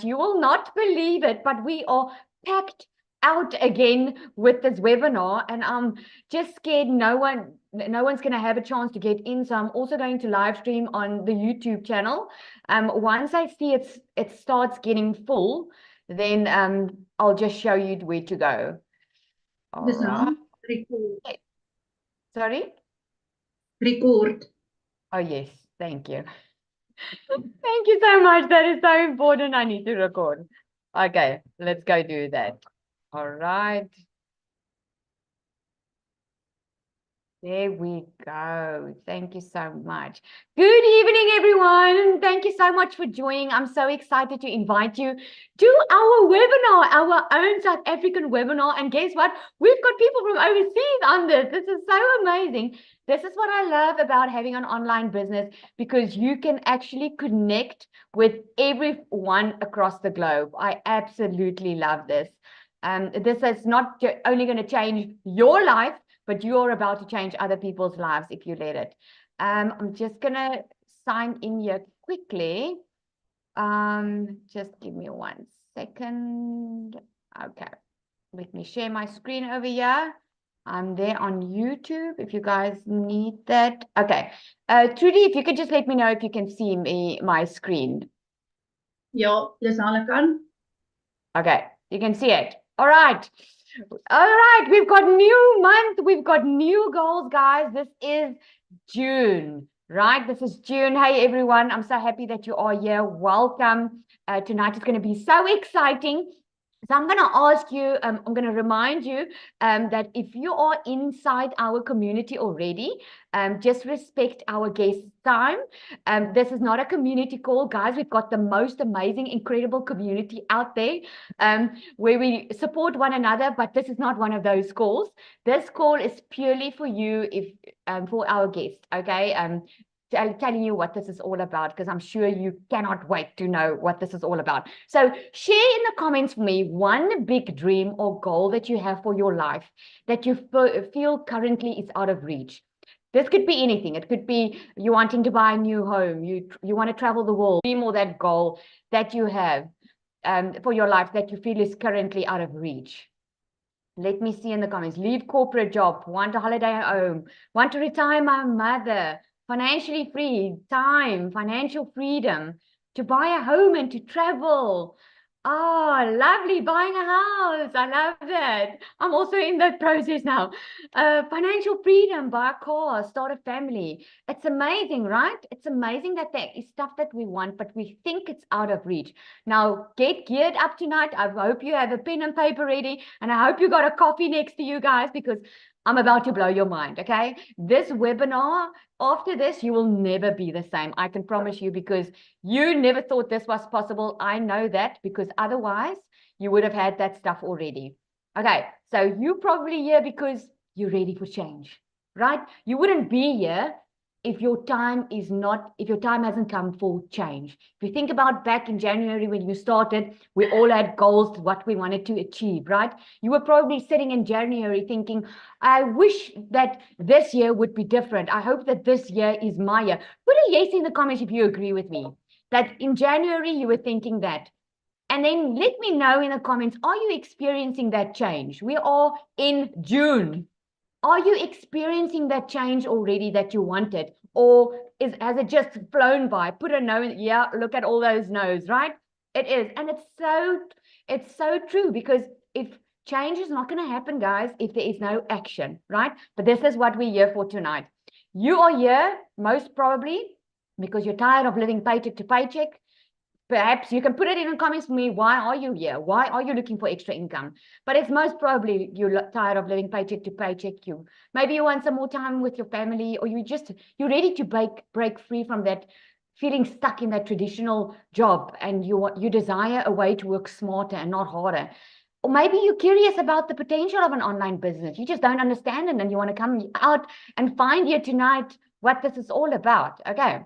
You will not believe it, but we are packed out again with this webinar, and I'm just scared no one's going to have a chance to get in. So I'm also going to live stream on the YouTube channel. Once I see it starts getting full, then I'll just show you where to go. All right. Record. Sorry? Record. Oh, yes. Thank you. Thank you so much. That is so important. I need to record. Okay, let's go do that. All right. There we go. Thank you so much. Good evening, everyone. Thank you so much for joining. I'm so excited to invite you to our webinar, our own South African webinar. And guess what? We've got people from overseas on this. This is so amazing. This is what I love about having an online business, because you can actually connect with everyone across the globe. I absolutely love this. This is not only going to change your life, but you're about to change other people's lives if you let it. I'm just going to sign in here quickly. Just give me 1 second. Okay. Let me share my screen over here. I'm there on YouTube if you guys need that. Okay. Trudy, if you could just let me know if you can see my screen. Ja, Lisanne kan. Okay, you can see it. All right. All right, we've got new month, we've got new goals, guys. This is June, right? This is June. Hey, everyone, I'm so happy that you are here. Welcome. Tonight is going to be so exciting. So I'm going to ask you, I'm going to remind you that if you are inside our community already, just respect our guest time. This is not a community call, guys. We've got the most amazing, incredible community out there where we support one another, but this is not one of those calls. This call is purely for you, for our guest, okay? Telling you what this is all about, because I'm sure you cannot wait to know what this is all about. So share in the comments for me one big dream or goal that you have for your life that you feel currently is out of reach. This could be anything. It could be you wanting to buy a new home, you want to travel the world, dream or that goal that you have for your life that you feel is currently out of reach. Let me see in the comments. Leave corporate job, want a holiday home, want to retire my mother, financially free, time, financial freedom, to buy a home and to travel. Oh, lovely, buying a house. I love that. I'm also in that process now. Financial freedom, buy a car, start a family. It's amazing, right? It's amazing that there is stuff that we want, but we think it's out of reach. Now, get geared up tonight. I hope you have a pen and paper ready, and I hope you got a coffee next to you guys, because I'm about to blow your mind, okay? This webinar, after this, you will never be the same. I can promise you, because you never thought this was possible. I know that, because otherwise you would have had that stuff already. Okay, so you probably here because you're ready for change, right? You wouldn't be here if your time hasn't come for change. If you think about back in January when you started, we all had goals, what we wanted to achieve, right? You were probably sitting in January thinking, I wish that this year would be different. I hope that this year is my year. Put a yes in the comments if you agree with me, that in January you were thinking that. And then let me know in the comments, are you experiencing that change? We are in June. Are you experiencing that change already that you wanted? Or has it just flown by? Put a no. Yeah, look at all those no's, right? It is. And it's so true, because if change is not going to happen, guys, if there is no action, right? But this is what we're here for tonight. You are here most probably because you're tired of living paycheck to paycheck. Perhaps you can put it in the comments for me. Why are you here? Why are you looking for extra income? But it's most probably you're tired of living paycheck to paycheck. Maybe you want some more time with your family, or you're ready to break free from that feeling stuck in that traditional job, and you desire a way to work smarter and not harder. Or maybe you're curious about the potential of an online business. You just don't understand it, and you want to come out and find here tonight what this is all about. Okay.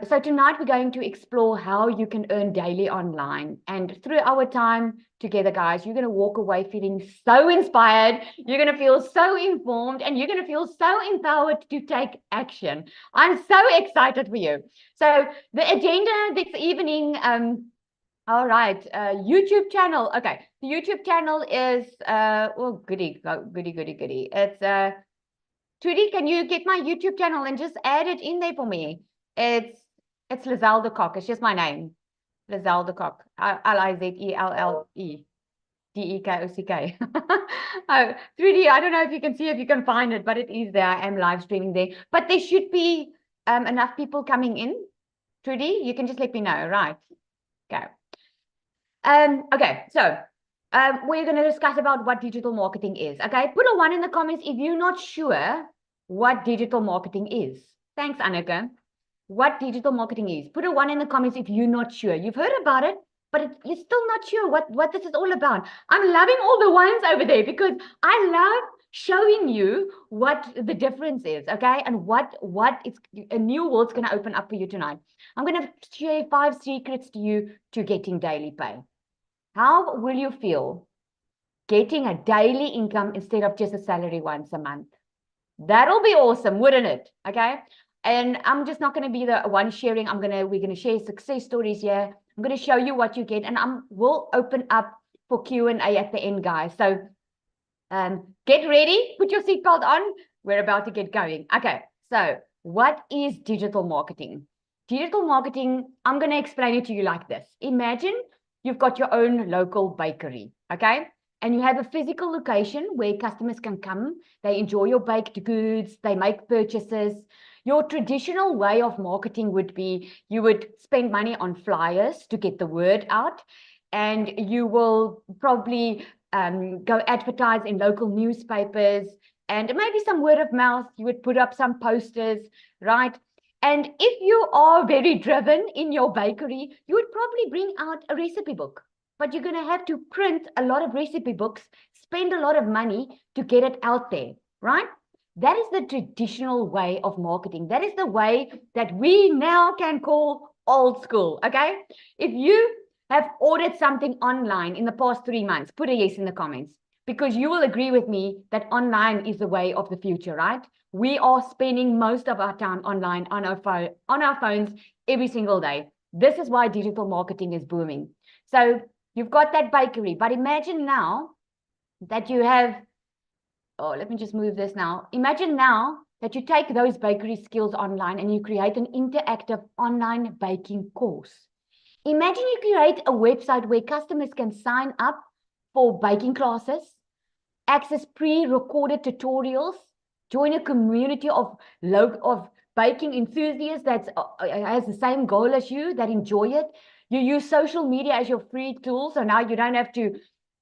So tonight we're going to explore how you can earn daily online. And through our time together, guys, you're going to walk away feeling so inspired. You're going to feel so informed, and you're going to feel so empowered to take action. I'm so excited for you. So the agenda this evening, All right, YouTube channel. Okay, the YouTube channel is oh goody, goody. It's Trudy, can you get my YouTube channel and just add it in there for me? It's Lizelle de Kock. It's just my name, Lizelle de Kock. Lizeldekock. Oh, 3D, I don't know if you can see, if you can find it, but it is there. I am live streaming there. But there should be enough people coming in. 3D, you can just let me know, right? Okay. Okay, so we're going to discuss about what digital marketing is. Okay, put a 1 in the comments if you're not sure what digital marketing is. Thanks, Annika. What digital marketing is. Put a 1 in the comments if you're not sure. You've heard about it, but you're still not sure what this is all about. I'm loving all the ones over there because I love showing you what the difference is, okay? And what it's a new world's going to open up for you tonight. I'm going to share 5 secrets to you to getting daily pay. How will you feel getting a daily income instead of just a salary once a month? That'll be awesome, wouldn't it? Okay. And I'm just not going to be the one sharing. We're going to share success stories here. I'm going to show you what you get, and we'll open up for Q&A at the end, guys. So get ready, put your seatbelt on. We're about to get going. Okay. So what is digital marketing? Digital marketing, I'm going to explain it to you like this. Imagine you've got your own local bakery, okay? And you have a physical location where customers can come, they enjoy your baked goods, they make purchases. Your traditional way of marketing would be you would spend money on flyers to get the word out, and you will probably go advertise in local newspapers, and maybe some word of mouth. You would put up some posters, right? And if you are very driven in your bakery, you would probably bring out a recipe book, but you're going to have to print a lot of recipe books, spend a lot of money to get it out there, right? That is the traditional way of marketing. That is the way that we now can call old school, okay? If you have ordered something online in the past 3 months, put a yes in the comments, because you will agree with me that online is the way of the future, right? We are spending most of our time online on our phones every single day. This is why digital marketing is booming. So you've got that bakery, but imagine now that you have, oh, let me just move this now. Imagine now that you take those bakery skills online and you create an interactive online baking course. Imagine you create a website where customers can sign up for baking classes, access pre-recorded tutorials, join a community of baking enthusiasts that has the same goal as you, that enjoy it. You use social media as your free tool, so now you don't have to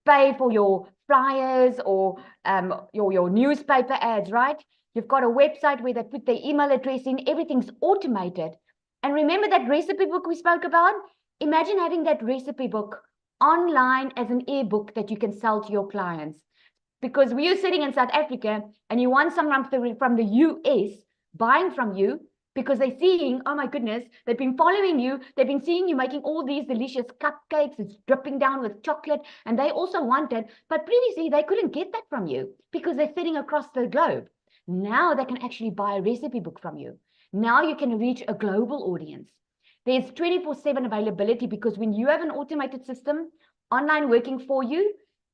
pay for your flyers or your newspaper ads, right? You've got a website where they put their email address in, everything's automated. And remember that recipe book we spoke about? Imagine having that recipe book online as an ebook that you can sell to your clients. Because we are sitting in South Africa and you want someone from the US buying from you because they're seeing, oh my goodness, they've been following you. They've been seeing you making all these delicious cupcakes. It's dripping down with chocolate. And they also want it. But previously, they couldn't get that from you because they're sitting across the globe. Now they can actually buy a recipe book from you. Now you can reach a global audience. There's 24/7 availability because when you have an automated system online working for you,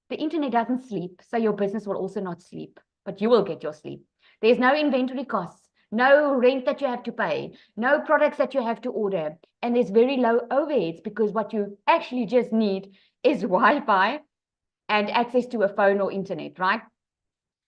the internet doesn't sleep, so your business will also not sleep, but you will get your sleep. There's no inventory costs, no rent that you have to pay, no products that you have to order, and there's very low overheads because what you actually just need is Wi-Fi and access to a phone or internet, right?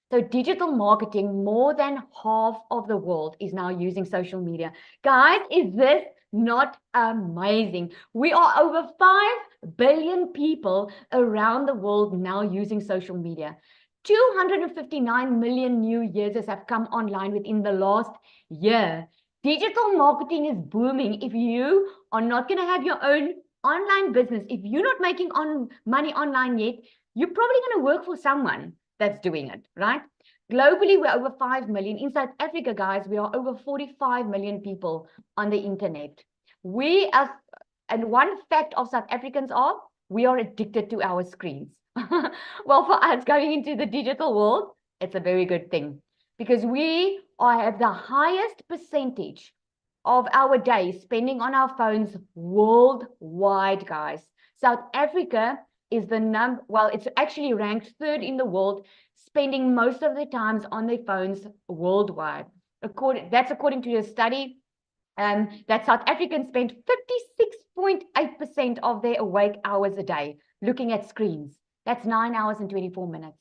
So digital marketing, more than half of the world is now using social media. Guys, is this not amazing? We are over 5 billion people around the world now using social media. 259 million new users have come online within the last year. Digital marketing is booming. If you are not going to have your own online business, if you're not making money online yet, you're probably going to work for someone that's doing it, right? Globally, we're over 5 million. In South Africa, guys, we are over 45 million people on the internet. And one fact of South Africans we are addicted to our screens. Well, for us going into the digital world, it's a very good thing because we have the highest percentage of our days spending on our phones worldwide, guys. South Africa is it's actually ranked 3rd in the world, spending most of their times on their phones worldwide. That's according to a study that South Africans spend 56.8% of their awake hours a day looking at screens. That's 9 hours and 24 minutes.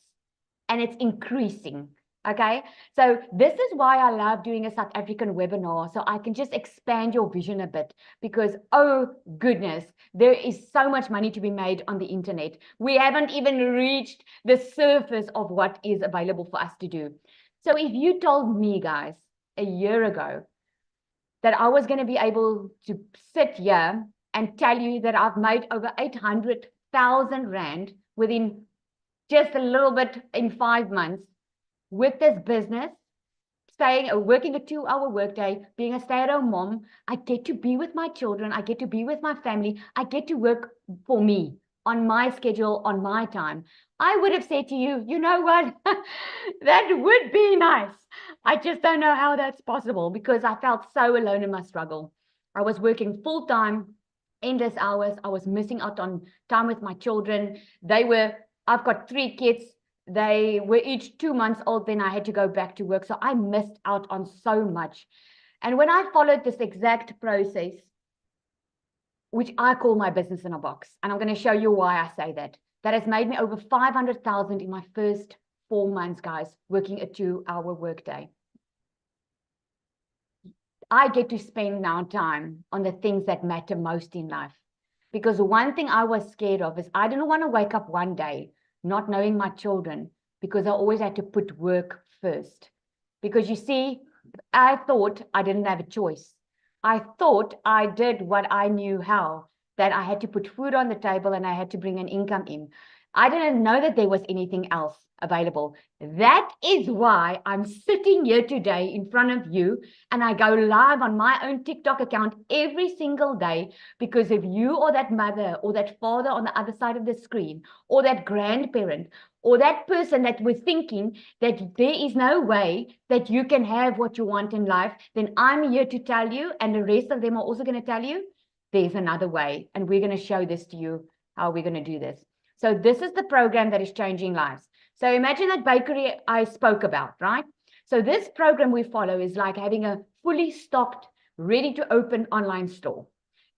And it's increasing. Okay, so this is why I love doing a South African webinar, so I can just expand your vision a bit, because oh goodness, there is so much money to be made on the internet. We haven't even reached the surface of what is available for us to do. So if you told me, guys, a year ago that I was going to be able to sit here and tell you that I've made over 800,000 Rand within just a little bit in 5 months, with this business, working a 2-hour workday, being a stay-at-home mom, I get to be with my children, I get to be with my family, I get to work for me on my schedule, on my time. I would have said to you, you know what, that would be nice. I just don't know how that's possible, because I felt so alone in my struggle. I was working full-time, endless hours. I was missing out on time with my children. I've got 3 kids. They were each 2 months old, then I had to go back to work. So I missed out on so much. And when I followed this exact process, which I call my business in a box, and I'm going to show you why I say that, that has made me over 500,000 in my first 4 months, guys, working a 2-hour workday. I get to spend now time on the things that matter most in life. Because one thing I was scared of is I didn't want to wake up one day not knowing my children, because I always had to put work first. Because you see, I thought I didn't have a choice. I thought I did what I knew how, that I had to put food on the table and I had to bring an income in. I didn't know that there was anything else available. That is why I'm sitting here today in front of you, and I go live on my own TikTok account every single day, because if you or that mother or that father on the other side of the screen, or that grandparent, or that person that was thinking that there is no way that you can have what you want in life, then I'm here to tell you, and the rest of them are also going to tell you, there's another way, and we're going to show this to you, how we're going to do this. So this is the program that is changing lives. So imagine that bakery I spoke about, right? So this program we follow is like having a fully stocked, ready to open online store.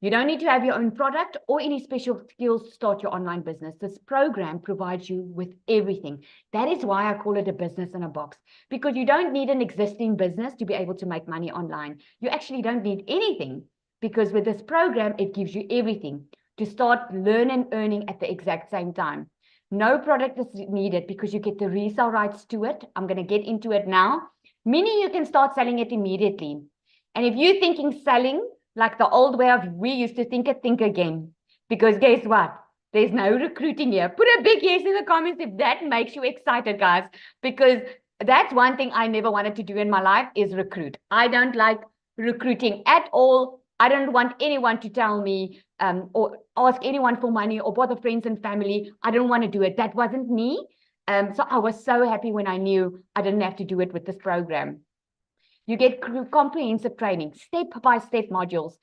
You don't need to have your own product or any special skills to start your online business. This program provides you with everything. That is why I call it a business in a box, because you don't need an existing business to be able to make money online. You actually don't need anything, because with this program, it gives you everything to start learning and earning at the exact same time. No product is needed, because you get the resale rights to it. I'm going to get into it now, meaning you can start selling it immediately. And if you're thinking selling like the old way of we used to think again, because guess what? There's no recruiting here. Put a big yes in the comments if that makes you excited, guys, because that's one thing I never wanted to do in my life, is recruit. I don't like recruiting at all. I don't want anyone to tell me or ask anyone for money or bother friends and family. I don't want to do it. That wasn't me. So I was so happy when I knew I didn't have to do it with this program. You get comprehensive training, step-by-step modules,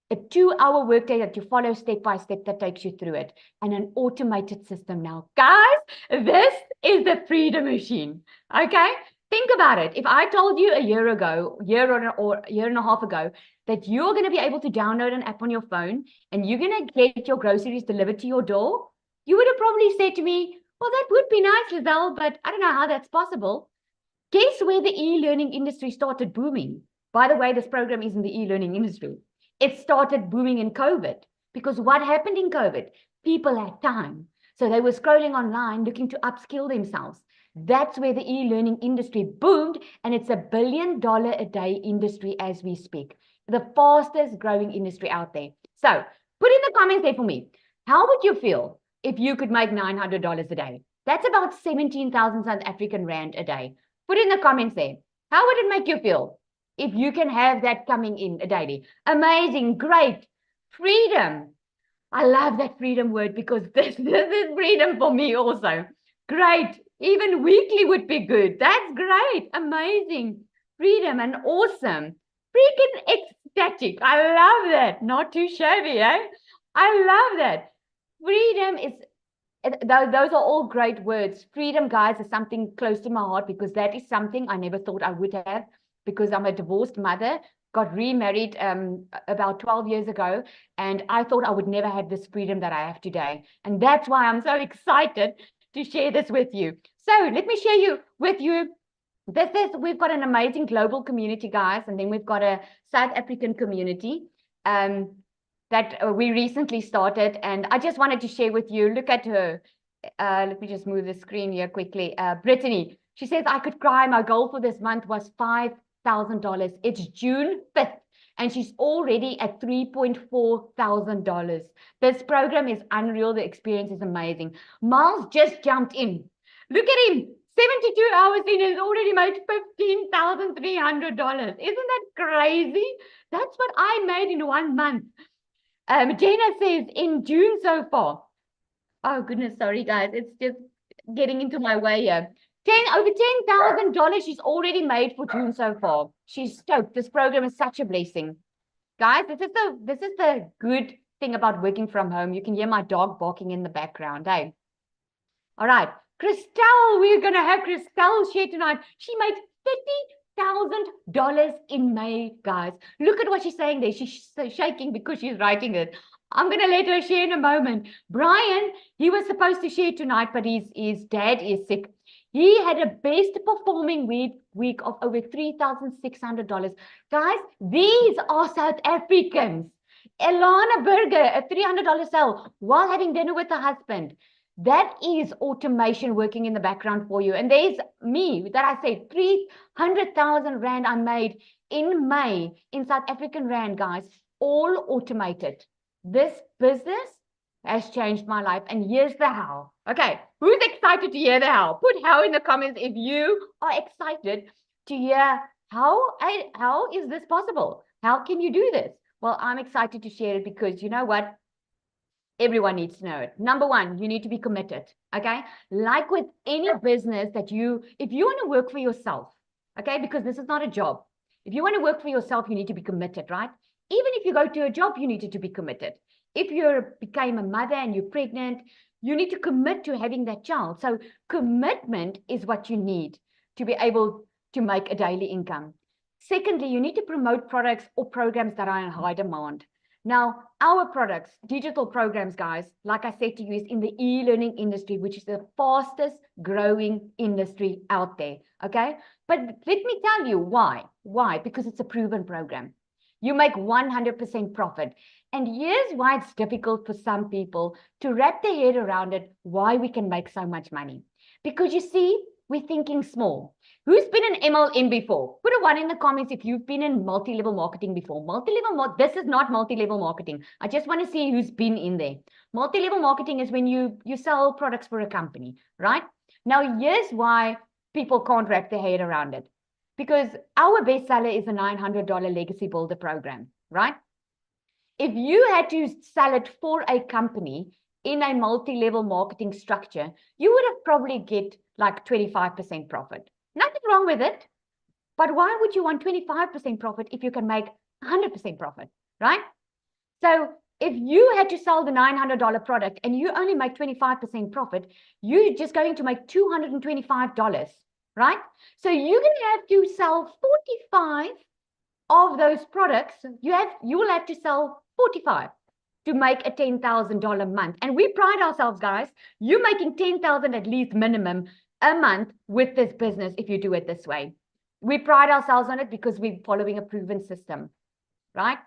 a 2-hour workday that you follow step by step that takes you through it, and an automated system now. Guys, this is the freedom machine. Okay? Think about it. If I told you a year ago, or a year and a half ago, that you're going to be able to download an app on your phone and you're going to get your groceries delivered to your door, you would have probably said to me, well, that would be nice, Lizelle, but I don't know how that's possible. Guess where the e-learning industry started booming? By the way, this program is in the e-learning industry. It started booming in COVID, because what happened in COVID? People had time. So they were scrolling online looking to upskill themselves. That's where the e-learning industry boomed, and it's $1 billion a day industry as we speak. The fastest growing industry out there. So put in the comments there for me. How would you feel if you could make $900 a day? That's about 17,000 South African Rand a day. Put in the comments there. How would it make you feel if you can have that coming in a daily? Amazing, great, freedom. I love that freedom word, because this is freedom for me also. Great, even weekly would be good. That's great, amazing, freedom and awesome. Freaking ecstatic. I love that. Not too shabby, eh? I love that. freedom is, those are all great words. Freedom, guys, is something close to my heart because that is something I never thought I would have, because I'm a divorced mother, got remarried about 12 years ago, and I thought I would never have this freedom that I have today. And that's why I'm so excited to share this with you. So let me share with you. We've got an amazing global community, guys, and then we've got a South African community that we recently started, and I just wanted to share with you. Look at her. Let me just move the screen here quickly. Brittany, she says, I could cry. My goal for this month was $5,000. It's June 5th, and she's already at $3,400. This program is unreal. The experience is amazing. Miles just jumped in. Look at him. 72 hours in and already made $15,300. Isn't that crazy? That's what I made in 1 month. Jenna says in June so far. Oh goodness, sorry guys, it's just getting into my way here. Over $10,000 she's already made for June so far. She's stoked. This program is such a blessing. Guys, this is the good thing about working from home. You can hear my dog barking in the background, hey? All right. Christelle, we're going to have Christelle share tonight. She made $30,000 in May, guys. Look at what she's saying there. She's shaking because she's writing it. I'm going to let her share in a moment. Brian, he was supposed to share tonight, but his dad is sick. He had a best performing week of over $3,600. Guys, these are South Africans. Elana Berger, a $300 sale while having dinner with her husband. That is automation working in the background for you. And there's me that I say 300,000 Rand I made in May in South African Rand, guys, all automated. This business has changed my life. And here's the how. Okay, who's excited to hear the how? Put how in the comments if you are excited to hear how is this possible? How can you do this? Well, I'm excited to share it because you know what? Everyone needs to know it. Number one, you need to be committed, okay? Like with any business that if you want to work for yourself, okay, because this is not a job. If you want to work for yourself, you need to be committed, right? Even if you go to a job, you need to be committed. If you became a mother and you're pregnant, you need to commit to having that child. So commitment is what you need to be able to make a daily income. Secondly, you need to promote products or programs that are in high demand. Now, our products, digital programs, guys, like I said to you, is in the e-learning industry, which is the fastest growing industry out there, okay? But let me tell you why. Why? Because it's a proven program. You make 100% profit. And here's why it's difficult for some people to wrap their head around it, why we can make so much money. Because you see, we're thinking small. Who's been in MLM before? Put a 1 in the comments if you've been in multi-level marketing before. This is not multi-level marketing. I just want to see who's been in there. Multi-level marketing is when you sell products for a company, right? Now, here's why people can't wrap their head around it. Because our bestseller is a $900 Legacy Builder program, right? If you had to sell it for a company in a multi-level marketing structure, you would have probably get like 25% profit. Nothing wrong with it. But why would you want 25% profit if you can make 100% profit, right? So if you had to sell the $900 product and you only make 25% profit, you're just going to make $225, right? So you're going to have to sell 45 of those products. You will have to sell 45 to make a $10,000 month. And we pride ourselves, guys, you're making 10,000 at least minimum a month with this business if you do it this way. We pride ourselves on it because we're following a proven system, right?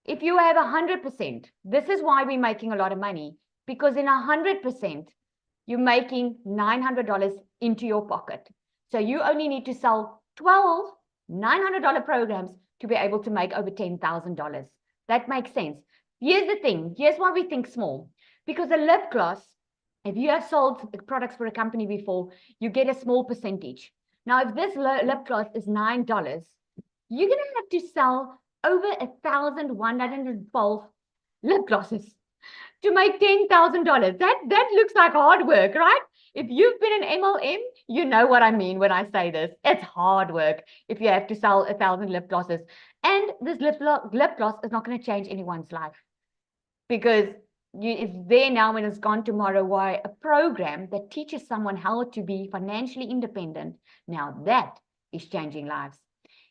If you have 100%, this is why we're making a lot of money, because in 100%, you're making $900 into your pocket. So you only need to sell 12 $900 programs to be able to make over $10,000. That makes sense. Here's the thing. Here's why we think small. Because a lip gloss, if you have sold products for a company before, you get a small percentage. Now, if this lip gloss is $9, you're going to have to sell over 1,112 lip glosses to make $10,000. That looks like hard work, right? If you've been in MLM, you know what I mean when I say this. It's hard work if you have to sell 1,000 lip glosses. And this lip gloss is not going to change anyone's life, because it's there now and it's gone tomorrow. Why? A program that teaches someone how to be financially independent. Now that is changing lives.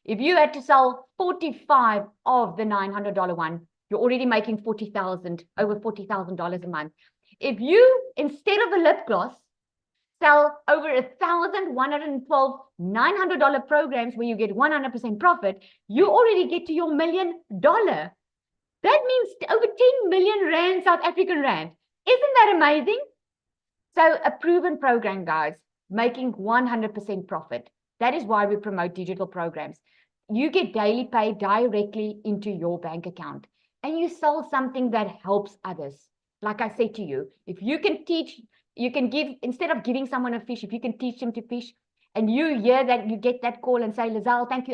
If you had to sell 45 of the $900 one, you're already making $40,000, over $40,000 a month. If you, instead of a lip gloss, sell over 1,112 $900 programs where you get 100% profit, you already get to your $1 million. That means over 10 million rand, South African rand. Isn't that amazing? So a proven program, guys, making 100% profit. That is why we promote digital programs. You get daily pay directly into your bank account and you sell something that helps others. Like I said to you, if you can teach, you can give, instead of giving someone a fish, if you can teach them to fish and you hear that, you get that call and say, Lizelle, thank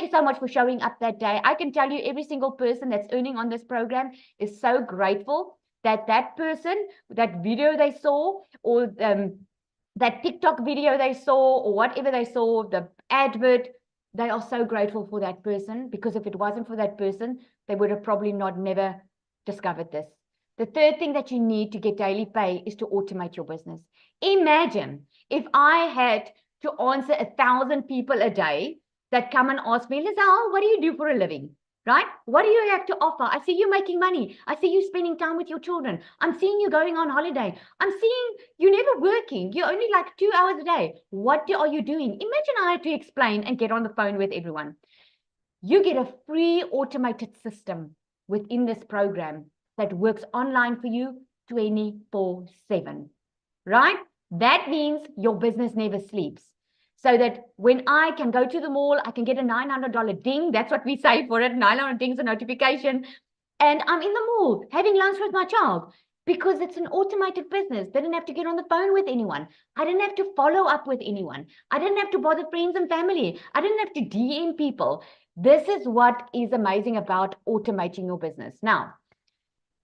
you so much for showing up that day. I can tell you every single person that's earning on this program is so grateful that that person, that video they saw, or that TikTok video they saw, or whatever they saw, the advert, they are so grateful for that person, because if it wasn't for that person, they would have probably never discovered this. The third thing that you need to get daily pay is to automate your business. Imagine if I had to answer 1,000 people a day that come and ask me, Lizelle, what do you do for a living? Right? What do you have to offer? I see you making money. I see you spending time with your children. I'm seeing you going on holiday. I'm seeing you never working. You're only like 2 hours a day. What are you doing? Imagine I had to explain and get on the phone with everyone. You get a free automated system within this program that works online for you 24/7, right? That means your business never sleeps. So that when I can go to the mall, I can get a $900 ding. That's what we say for it. 900 dings a notification. And I'm in the mall having lunch with my child because it's an automated business. Didn't have to get on the phone with anyone. I didn't have to follow up with anyone. I didn't have to bother friends and family. I didn't have to DM people. This is what is amazing about automating your business. Now,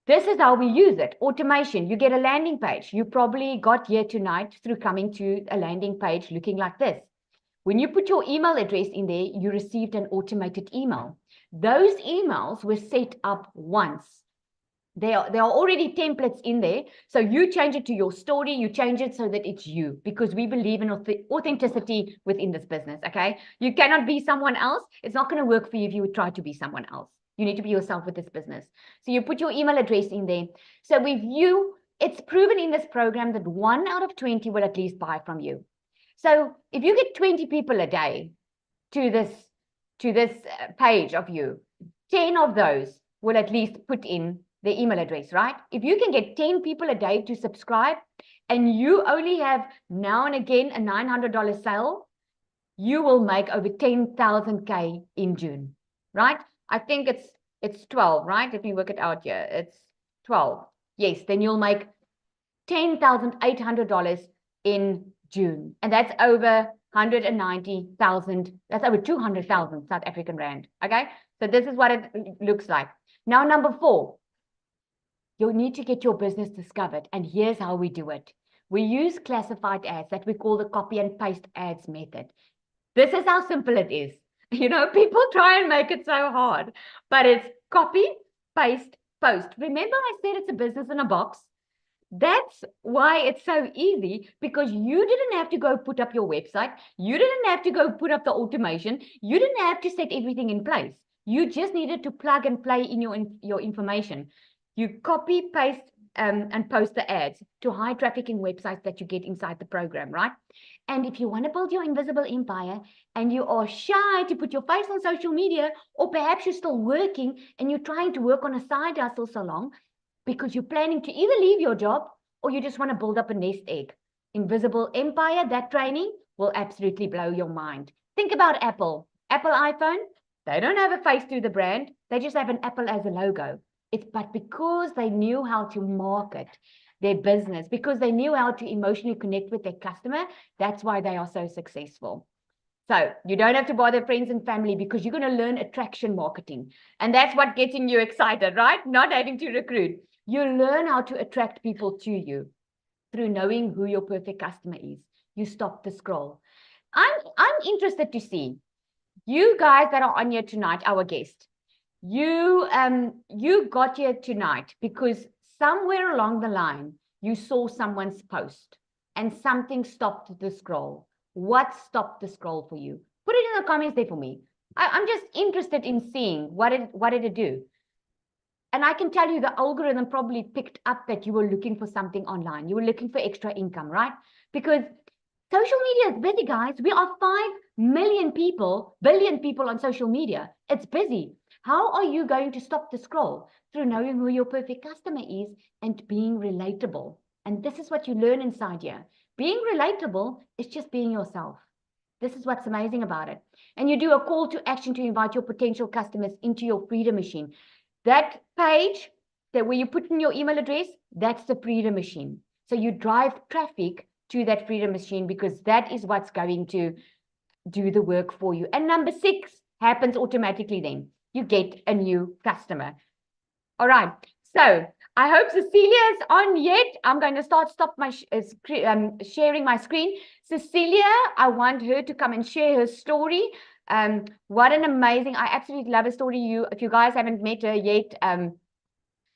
this is how we use it. Automation. You get a landing page. You probably got here tonight through coming to a landing page looking like this. When you put your email address in there, you received an automated email. Those emails were set up once. There are already templates in there. So you change it to your story. You change it so that it's you, because we believe in authenticity within this business, okay? You cannot be someone else. It's not going to work for you if you would try to be someone else. You need to be yourself with this business. So you put your email address in there. So with you, it's proven in this program that 1 out of 20 will at least buy from you. So if you get 20 people a day to this page of you, 10 of those will at least put in their email address, right? If you can get 10 people a day to subscribe and you only have now and again a $900 sale, you will make over 10,000 K in June, right? I think it's 12, right? Let me work it out here. It's 12. Yes, then you'll make $10,800 in June. And that's over 190,000. That's over 200,000 South African rand. Okay. So this is what it looks like. Now, number 4, you need to get your business discovered. And here's how we do it. We use classified ads that we call the copy and paste ads method. This is how simple it is. You know, people try and make it so hard, but it's copy, paste, post. Remember I said it's a business in a box? That's why it's so easy, because you didn't have to go put up your website. You didn't have to go put up the automation. You didn't have to set everything in place. You just needed to plug and play in your information. You copy, paste, and post the ads to high trafficking websites that you get inside the program, right? And if you want to build your invisible empire and you are shy to put your face on social media, or perhaps you're still working and you're trying to work on a side hustle so long, because you're planning to either leave your job or you just want to build up a nest egg. Invisible Empire, that training will absolutely blow your mind. Think about Apple. Apple iPhone, they don't have a face to the brand. They just have an apple as a logo. But because they knew how to market their business, because they knew how to emotionally connect with their customer, that's why they are so successful. So you don't have to bother friends and family, because you're going to learn attraction marketing. And that's what getting you excited, right? Not having to recruit. You learn how to attract people to you through knowing who your perfect customer is. You stop the scroll. I'm interested to see you guys that are on here tonight, our guest. You got here tonight because somewhere along the line, you saw someone's post and something stopped the scroll. What stopped the scroll for you? Put it in the comments there for me. I'm just interested in seeing what did it do? And I can tell you the algorithm probably picked up that you were looking for something online. You were looking for extra income, right? Because social media is busy, guys. We are 5 billion people on social media. It's busy. How are you going to stop the scroll? Through knowing who your perfect customer is and being relatable. And this is what you learn inside here. Being relatable is just being yourself. This is what's amazing about it. And you do a call to action to invite your potential customers into your Freedom Machine. That page where you put in your email address, that's the Freedom Machine. So you drive traffic to that Freedom Machine because that is what's going to do the work for you. And number 6 happens automatically then. You get a new customer. All right. So I hope Cecilia is on yet. I'm going to stop my sharing my screen. Cecilia, I want her to come and share her story. What an amazing, I absolutely love her story. If you guys haven't met her yet,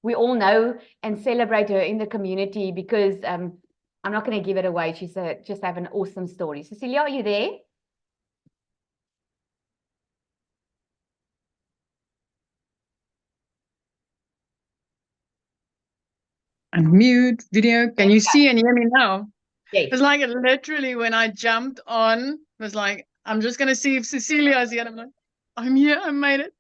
we all know and celebrate her in the community because I'm not going to give it away. She's just have an awesome story. Cecilia, are you there? Unmute video. Can you see and hear me now? Yes. It's like literally when I jumped on, it was like, I'm just going to see if Cecilia is here. I'm like, I'm here. I made it.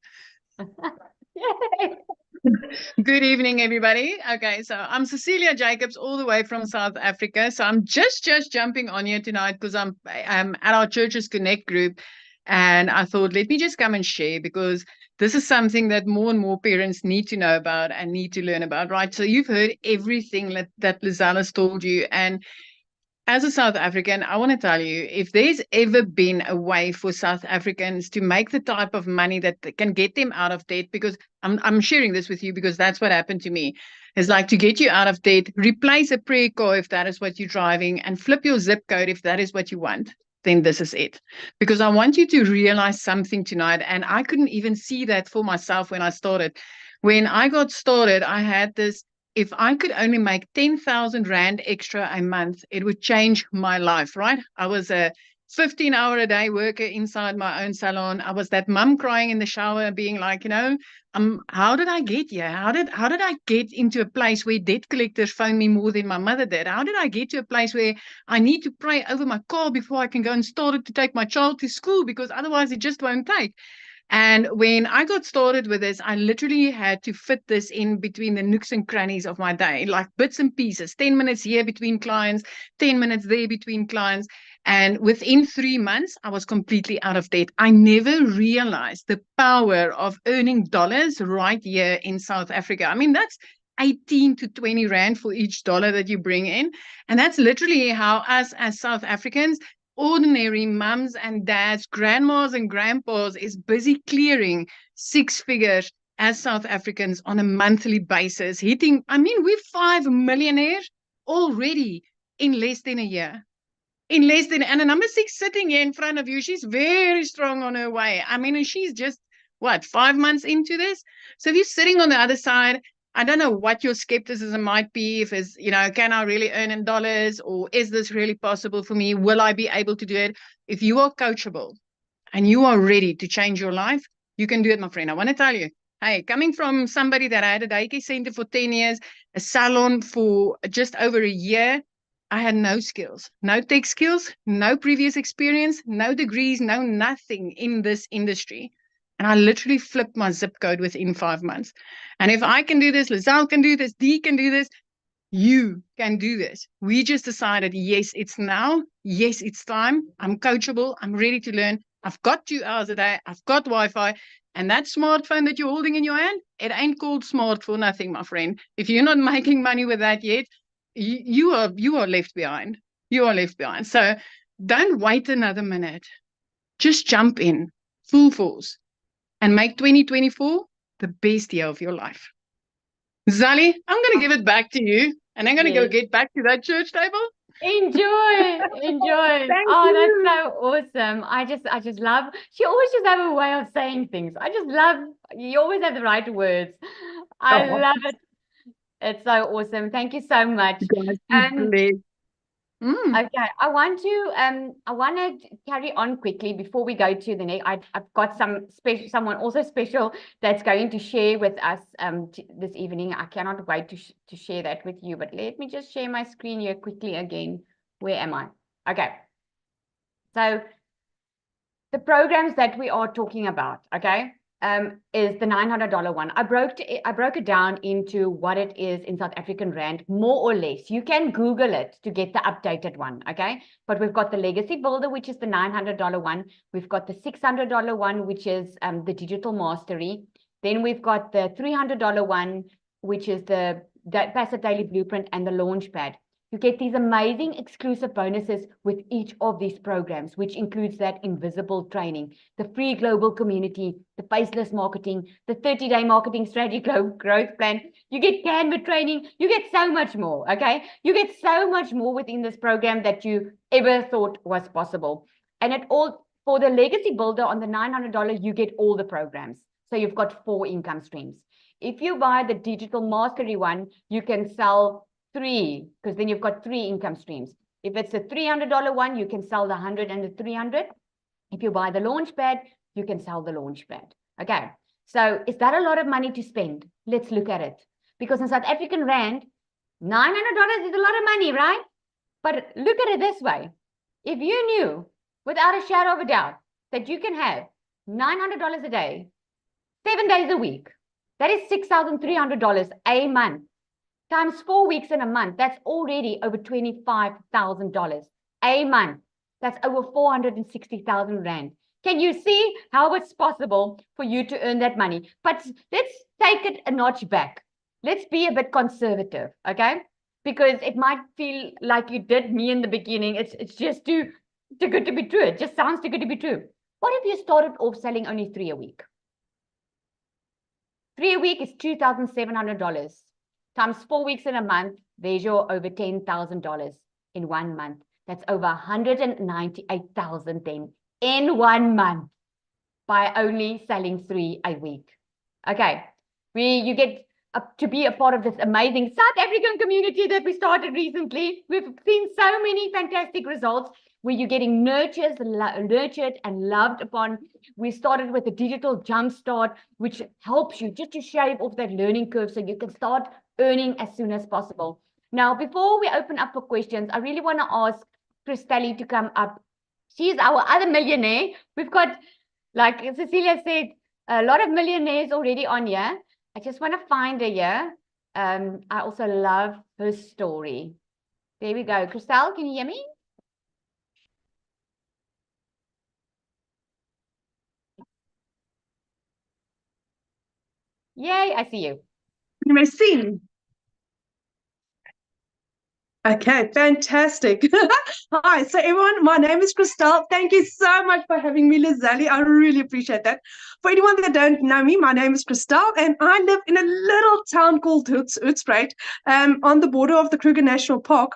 Good evening, everybody. Okay, so I'm Cecilia Jacobs, all the way from South Africa. So I'm just jumping on here tonight because I'm at our Churches Connect group. And I thought, let me just come and share because this is something that more and more parents need to know about and need to learn about, right? So you've heard everything that Lizanna's told you. And as a South African, I want to tell you, if there's ever been a way for South Africans to make the type of money that can get them out of debt, because I'm sharing this with you because that's what happened to me. It's like to get you out of debt, replace a prayer car if that is what you're driving, and flip your zip code if that is what you want, then this is it. Because I want you to realize something tonight, and I couldn't even see that for myself when I started. When I got started, I had this, if I could only make 10,000 Rand extra a month, it would change my life, right? I was a 15-hour-a-day worker inside my own salon. I was that mum crying in the shower, being like, how did I get here? How did I get into a place where debt collectors phone me more than my mother did? How did I get to a place where I need to pray over my car before I can go and start it to take my child to school because otherwise it just won't take? And when I got started with this, I literally had to fit this in between the nooks and crannies of my day, like bits and pieces, 10 minutes here between clients, 10 minutes there between clients. And within 3 months, I was completely out of debt. I never realized the power of earning dollars right here in South Africa. I mean, that's 18 to 20 Rand for each dollar that you bring in. And that's literally how us as South Africans, ordinary mums and dads, grandmas and grandpas, is busy clearing 6 figures as South Africans on a monthly basis, hitting, we're 5 millionaires already in less than a year. And a number 6 sitting here in front of you, she's very strong on her way. And she's just, 5 months into this? So if you're sitting on the other side, I don't know what your skepticism might be. If it's, can I really earn in dollars, or is this really possible for me? Will I be able to do it? If you are coachable and you are ready to change your life, you can do it, my friend. I want to tell you, hey, coming from somebody that had a daycare center for 10 years, a salon for just over a year, I had no skills, no tech skills, no previous experience, no degrees, no nothing in this industry. And I literally flipped my zip code within 5 months. And if I can do this, Lizelle can do this, Dee can do this, you can do this. We just decided, yes, it's now. Yes, it's time. I'm coachable. I'm ready to learn. I've got 2 hours a day. I've got Wi-Fi. And that smartphone that you're holding in your hand, it ain't called smart for nothing, my friend. If you're not making money with that yet, you are left behind. You are left behind. So don't wait another minute. Just jump in full force and make 2024 the best year of your life. Zali, I'm going to give it back to you, and I'm going to go get back to that church table. Enjoy. That's so awesome. I just love, she always just have a way of saying things. I just love, you always have the right words. I love it. It's so awesome. Thank you so much. Guys, be blessed. Okay, I want to carry on quickly before we go to the next. I've got someone also special that's going to share with us this evening. I cannot wait to share that with you. But let me just share my screen here quickly again. Where am I? Okay. So the programs that we are talking about, okay, is the $900 one. I broke it down into what it is in South African Rand, more or less. You can Google it to get the updated one, okay? But we've got the Legacy Builder, which is the $900 one. We've got the $600 one, which is the Digital Mastery. Then we've got the $300 one, which is the Passive Daily Blueprint and the Launchpad. You get these amazing exclusive bonuses with each of these programs, which includes that invisible training, the free global community, the faceless marketing, the 30-day marketing strategy growth plan. You get Canva training. You get so much more, okay? You get so much more within this program that you ever thought was possible. And it all, for the Legacy Builder on the $900, you get all the programs. So you've got 4 income streams. If you buy the Digital Mastery one, you can sell 3, because then you've got 3 income streams. If it's a $300 one, you can sell the 100 and the 300. If you buy the Launchpad, you can sell the Launchpad. Okay, so is that a lot of money to spend? Let's look at it. Because in South African Rand, $900 is a lot of money, right? But look at it this way. If you knew, without a shadow of a doubt, that you can have $900 a day, 7 days a week, that is $6,300 a month. Times 4 weeks in a month, that's already over $25,000 a month. That's over 460,000 Rand. Can you see how it's possible for you to earn that money? But let's take it a notch back. Let's be a bit conservative, okay? Because it might feel like you did me in the beginning. It's just too good to be true. It just sounds too good to be true. What if you started off selling only 3 a week? 3 a week is $2,700. Times 4 weeks in a month, there's your over $10,000 in 1 month. That's over 198,000 then in 1 month by only selling 3 a week. Okay, you get to be a part of this amazing South African community that we started recently. We've seen so many fantastic results where you're getting nurtured and loved upon. We started with a digital jumpstart, which helps you just to shave off that learning curve so you can start earning as soon as possible. Now, before we open up for questions, I really want to ask Christelle to come up. She's our other millionaire. We've got, like Cecilia said, a lot of millionaires already on here. I just want to find her here. I also love her story. There we go. Christelle, can you hear me? Yay, I see you. You may see. Okay, fantastic. Hi, so everyone, my name is Christelle. Thank you so much for having me, Lizelle. I really appreciate that. For anyone that don't know me, my name is Christelle, and I live in a little town called Hoedspruit, on the border of the Kruger National Park.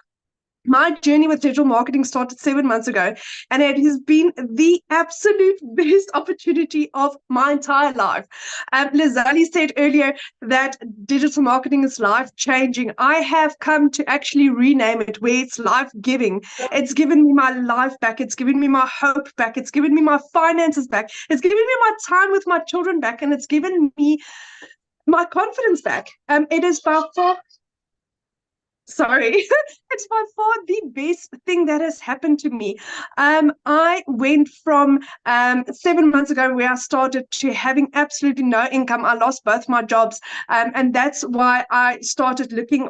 My journey with digital marketing started 7 months ago, and it has been the absolute best opportunity of my entire life. Lizelle said earlier that digital marketing is life-changing. I have come to actually rename it where it's life-giving. It's given me my life back. It's given me my hope back. It's given me my finances back. It's given me my time with my children back, and it's given me my confidence back. It is by far... Sorry, it's by far the best thing that has happened to me. I went from 7 months ago where I started to having absolutely no income. I lost both my jobs, and that's why I started looking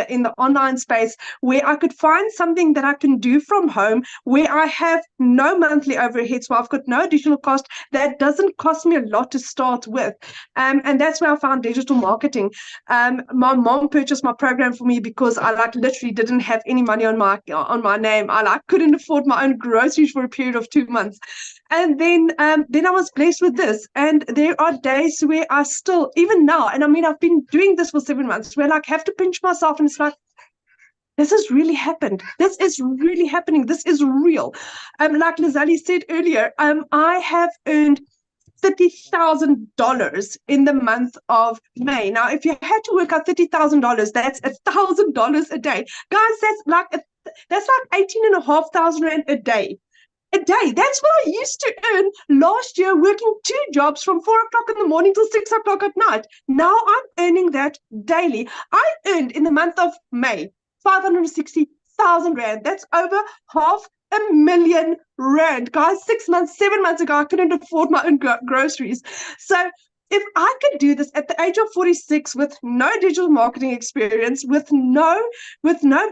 in the online space where I could find something that I can do from home, where I have no monthly overheads, where I've got no additional cost. That doesn't cost me a lot to start with, and that's where I found digital marketing. My mom purchased my program for me because I literally didn't have any money on my name. I couldn't afford my own groceries for a period of 2 months. And then I was blessed with this. And there are days where I still, even now, and I mean, I've been doing this for 7 months, where I have to pinch myself and it's like, this has really happened. This is really happening. This is real. Like Lizelle said earlier, I have earned $30,000 in the month of May. Now, if you had to work out $30,000, that's $1,000 a day. Guys, that's like 18,500 Rand a day. A day. That's what I used to earn last year working 2 jobs from 4 o'clock in the morning till 6 o'clock at night. Now I'm earning that daily. I earned in the month of May 560,000 Rand. That's over R500,000. Guys, 6 months, 7 months ago, I couldn't afford my own groceries. So if I could do this at the age of 46 with no digital marketing experience, with no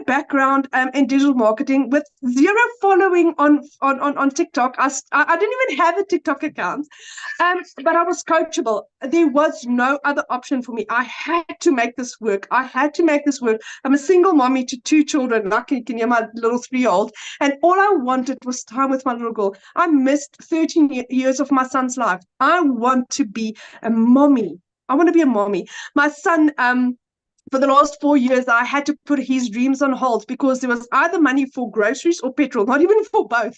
background in digital marketing, with 0 following on TikTok, I didn't even have a TikTok account, but I was coachable. There was no other option for me. I had to make this work. I'm a single mommy to 2 children. Lucky you can hear my little 3-year-old. And all I wanted was time with my little girl. I missed 13 years of my son's life. I want to be a mommy. I want to be a mommy. My son, for the last 4 years, I had to put his dreams on hold because there was either money for groceries or petrol, not even for both.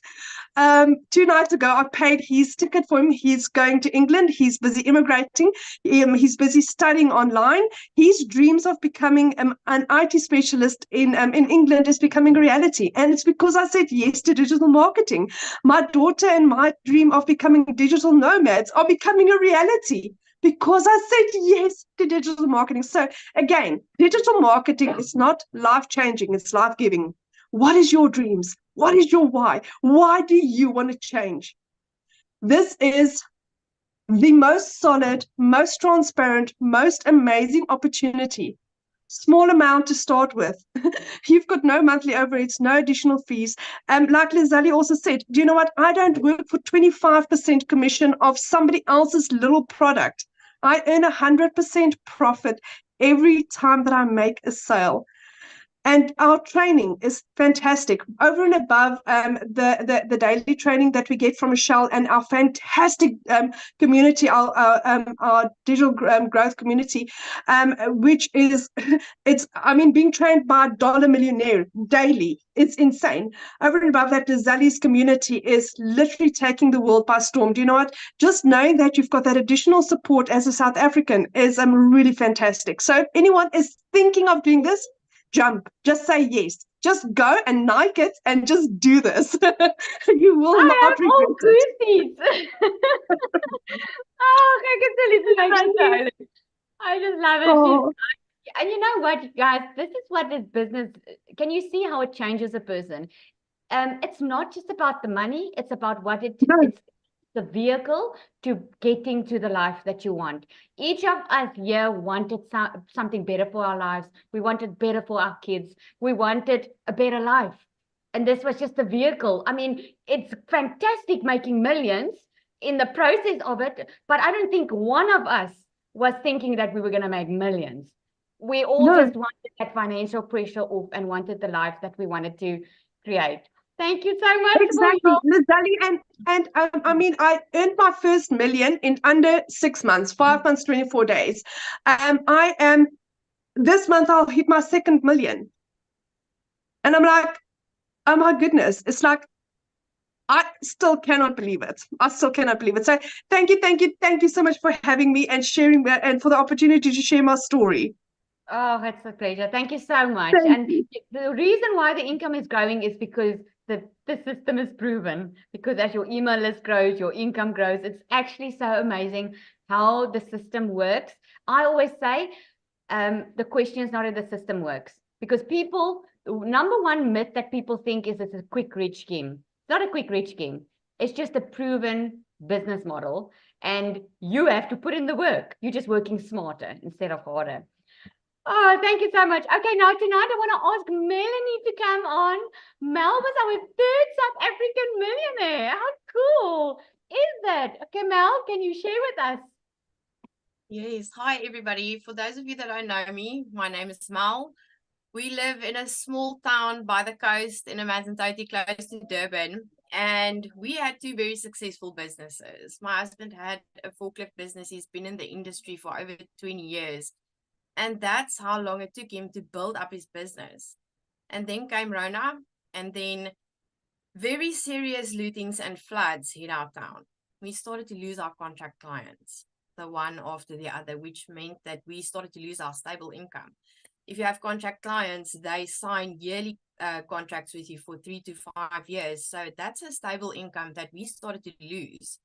2 nights ago, I paid his ticket for him. He's going to England. He's busy immigrating. He's busy studying online. His dreams of becoming an IT specialist in England is becoming a reality. And it's because I said yes to digital marketing. My daughter and my dream of becoming digital nomads are becoming a reality, because I said yes to digital marketing. So again, digital marketing is not life-changing, it's life-giving. What is your dreams? What is your why? Why do you want to change? This is the most solid, most transparent, most amazing opportunity. Small amount to start with. You've got no monthly overheads, no additional fees. Like Lizelle also said, do you know what? I don't work for 25% commission of somebody else's little product. I earn 100% profit every time that I make a sale. And our training is fantastic. Over and above the daily training that we get from Michelle and our fantastic community, our digital growth community, which is, being trained by a dollar millionaire daily. It's insane. Over and above that, the Lizelle's community is literally taking the world by storm. Do you know what? Just knowing that you've got that additional support as a South African is really fantastic. So if anyone is thinking of doing this, jump, just say yes, just go and Nike it and just do this. You will not regret it. Oh, I can tell it's I just love it. Oh. And you know what, guys, this is what is business. Can you see how it changes a person? It's not just about the money, it's about what it's the vehicle to getting to the life that you want. Each of us here wanted something better for our lives. We wanted better for our kids. We wanted a better life. And this was just the vehicle. I mean, it's fantastic making millions in the process of it, but I don't think one of us was thinking that we were going to make millions. We all just wanted that financial pressure off and wanted the life that we wanted to create. Thank you so much. Exactly, Lizelle. And I earned my first million in under 6 months, 5 months, 24 days. This month I'll hit my second million. And I'm like, oh my goodness. It's like, I still cannot believe it. So thank you so much for having me and sharing and for the opportunity to share my story. Oh, it's a pleasure. Thank you so much. Thank you. The reason why the income is growing is because the system is proven, because as your email list grows, your income grows. It's actually so amazing how the system works. I always say the question is not if the system works, because number one myth that people think is it's a quick rich scheme. It's not a quick rich scheme. It's just a proven business model, and you have to put in the work. You're just working smarter instead of harder. Oh, thank you so much. Okay, now tonight I want to ask Melanie to come on. Mel was our third South African millionaire. How cool is that? Okay, Mel, can you share with us? Yes. Hi, everybody. For those of you that don't know me, my name is Mel. We live in a small town by the coast in Amanzimtoti, close to Durban. And we had 2 very successful businesses. My husband had a forklift business. He's been in the industry for over 20 years. And that's how long it took him to build up his business. And then came Rona, and then very serious lootings and floods hit our town. we started to lose our contract clients, the one after the other, which meant that we started to lose our stable income. If you have contract clients, they sign yearly contracts with you for 3 to 5 years. So that's a stable income that we started to lose.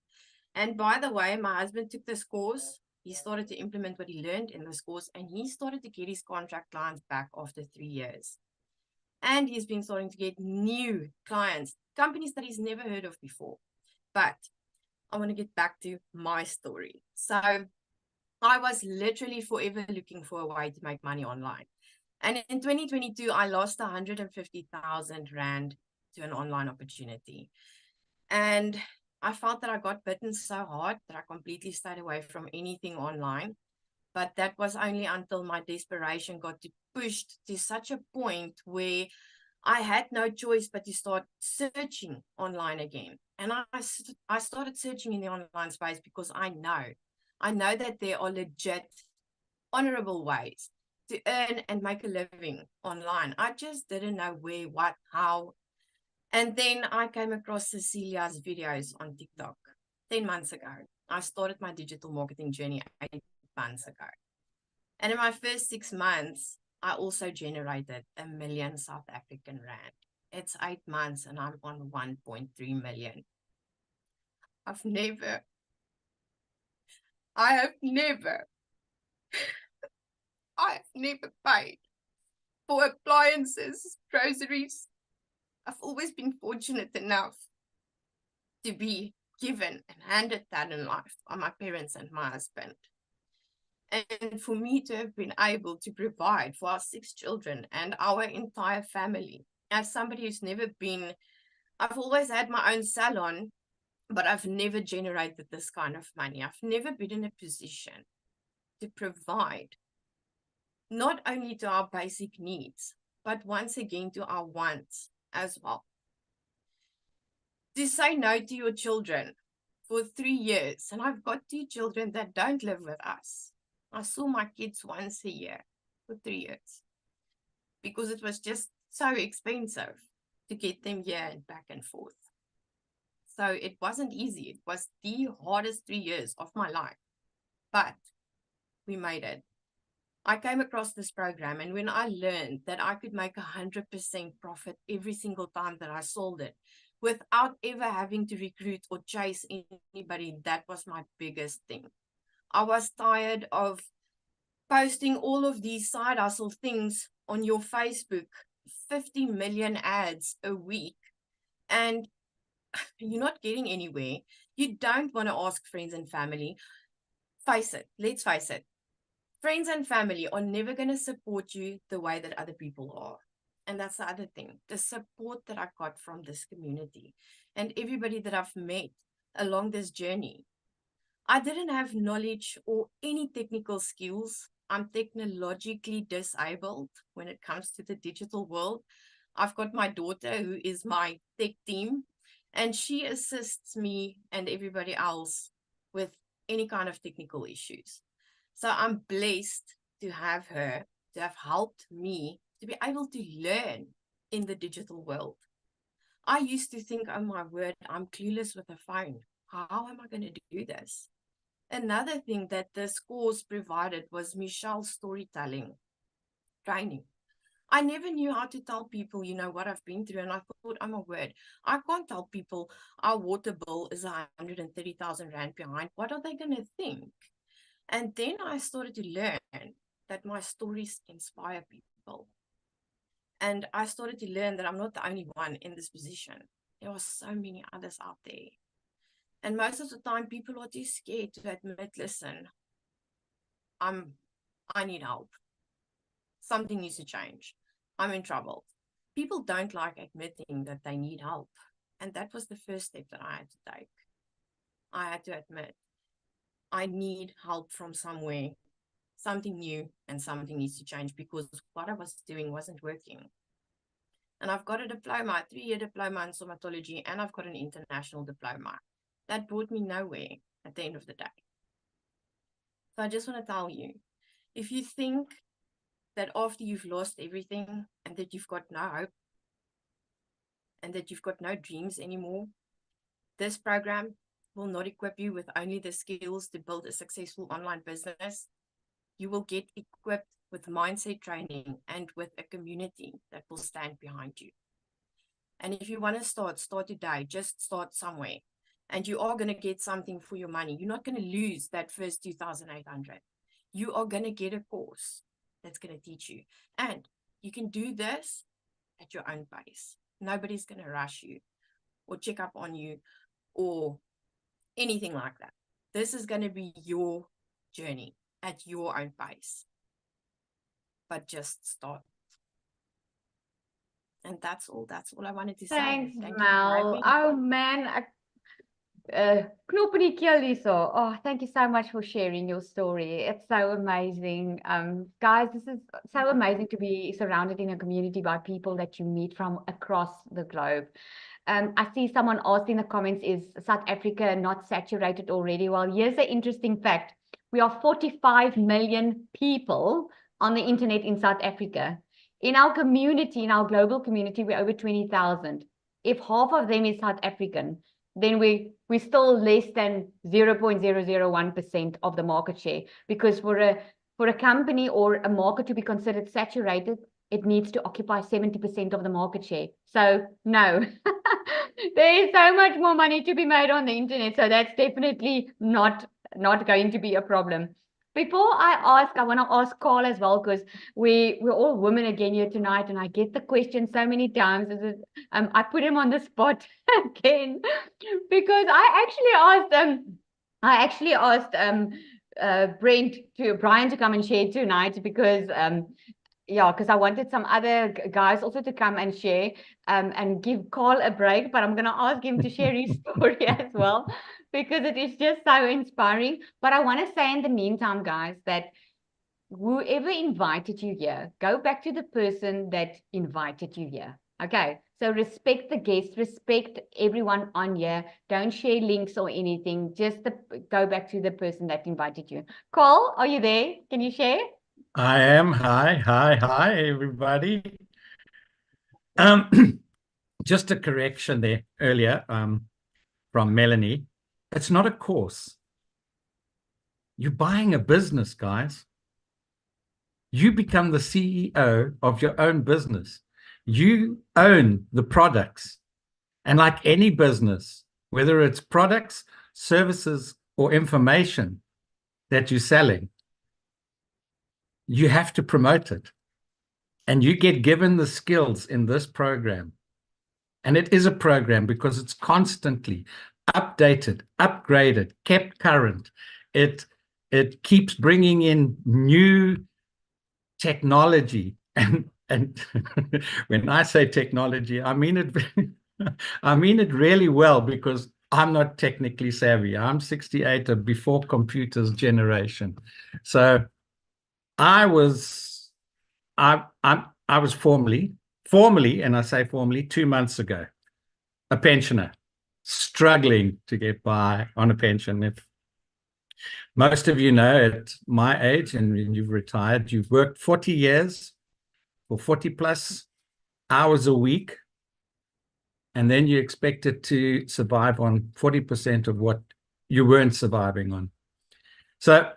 And by the way, my husband took this course. He started to implement what he learned in this course, and he started to get his contract clients back after 3 years. And he's been starting to get new clients, companies that he's never heard of before. But I want to get back to my story. So I was literally forever looking for a way to make money online. And in 2022, I lost 150,000 Rand to an online opportunity. And I felt that I got bitten so hard that I completely stayed away from anything online. But that was only until my desperation got pushed to such a point where I had no choice but to start searching online again. And I started searching in the online space because I know that there are legit, honorable ways to earn and make a living online. I just didn't know where, what, how. And then I came across Cecilia's videos on TikTok 10 months ago. I started my digital marketing journey 8 months ago. And in my first 6 months, I also generated 1 million South African Rand. It's 8 months and I'm on 1.3 million. I have never paid for appliances, groceries. I've always been fortunate enough to be given and handed that in life by my parents and my husband. And for me to have been able to provide for our 6 children and our entire family, as somebody who's never been, I've always had my own salon, but I've never generated this kind of money. I've never been in a position to provide not only to our basic needs, but once again to our wants as well. To say no to your children for 3 years, and I've got 2 children that don't live with us. I saw my kids once a year for 3 years because it was just so expensive to get them here and back and forth. So it wasn't easy. It was the hardest 3 years of my life, but we made it. I came across this program, and when I learned that I could make 100% profit every single time that I sold it without ever having to recruit or chase anybody, that was my biggest thing. I was tired of posting all of these side hustle things on your Facebook, 50 million ads a week, and you're not getting anywhere. You don't want to ask friends and family. Let's face it. Friends and family are never going to support you the way that other people are. And that's the other thing, the support that I got from this community and everybody that I've met along this journey. I didn't have knowledge or any technical skills. I'm technologically disabled when it comes to the digital world. I've got my daughter who is my tech team, and she assists me and everybody else with any kind of technical issues. So I'm blessed to have her, to have helped me to be able to learn in the digital world. I used to think, oh my word, I'm clueless with a phone. How am I going to do this? Another thing that this course provided was Michelle's storytelling training. I never knew how to tell people, what I've been through. And I thought, oh my word, I can't tell people our water bill is 130,000 Rand behind. What are they going to think? And then I started to learn that my stories inspire people. And I started to learn that I'm not the only one in this position. There are so many others out there. And most of the time, people are too scared to admit, listen, I need help. Something needs to change. I'm in trouble. People don't like admitting that they need help. And that was the first step that I had to take. I had to admit, I need help from somewhere, something new, and something needs to change because what I was doing wasn't working. And I've got a diploma, a 3-year diploma in somatology, and I've got an international diploma. That brought me nowhere at the end of the day. So I just want to tell you, if you think that after you've lost everything and that you've got no hope and that you've got no dreams anymore, this program will not equip you with only the skills to build a successful online business. You will get equipped with mindset training and with a community that will stand behind you. And if you want to start today, just start somewhere. And you are going to get something for your money. You're not going to lose that first 2,800. You are going to get a course that's going to teach you. And you can do this at your own pace. Nobody's going to rush you or check up on you or anything like that. This is going to be your journey at your own pace. But just start. And that's all I wanted to say. Thanks, Thank you for having Mel. me. Oh man, knop in die keel hierso. Oh, thank you so much for sharing your story. It's so amazing. Guys, this is so amazing to be surrounded in a community by people that you meet from across the globe. I see someone asked in the comments, is South Africa not saturated already? Well, here's an interesting fact. We are 45 million people on the internet in South Africa. In our community, in our global community, we're over 20,000. If half of them is South African, then we're still less than 0.001% of the market share. Because for a company or a market to be considered saturated, it needs to occupy 70% of the market share. So no, there is so much more money to be made on the internet. So that's definitely not going to be a problem. Before I want to ask Carl as well, because we're all women again here tonight, and I get the question so many times. I put him on the spot again because I actually asked Brian to come and share tonight because because I wanted some other guys also to come and share and give Carl a break, but I'm going to ask him to share his story as well, because it is just so inspiring. But I want to say in the meantime, guys, that whoever invited you here, go back to the person that invited you here. Okay, so respect the guests, respect everyone on here. Don't share links or anything. Just go back to the person that invited you. Carl, are you there? Can you share? I am. Hi, everybody. Just a correction there earlier from Melanie. It's not a course. You're buying a business, guys. You become the CEO of your own business. You own the products. And like any business, whether it's products, services, or information that you're selling, you have to promote it. And you get given the skills in this program. And it is a program because it's constantly updated, upgraded, kept current. It keeps bringing in new technology. And when I say technology, I mean it really well, because I'm not technically savvy. I'm 68, a before computers generation. So I was formally, and I say formally, 2 months ago, a pensioner, struggling to get by on a pension. If most of you know, at my age, and you've retired, you've worked 40 years for 40 plus hours a week, and then you're expected to survive on 40% of what you weren't surviving on. So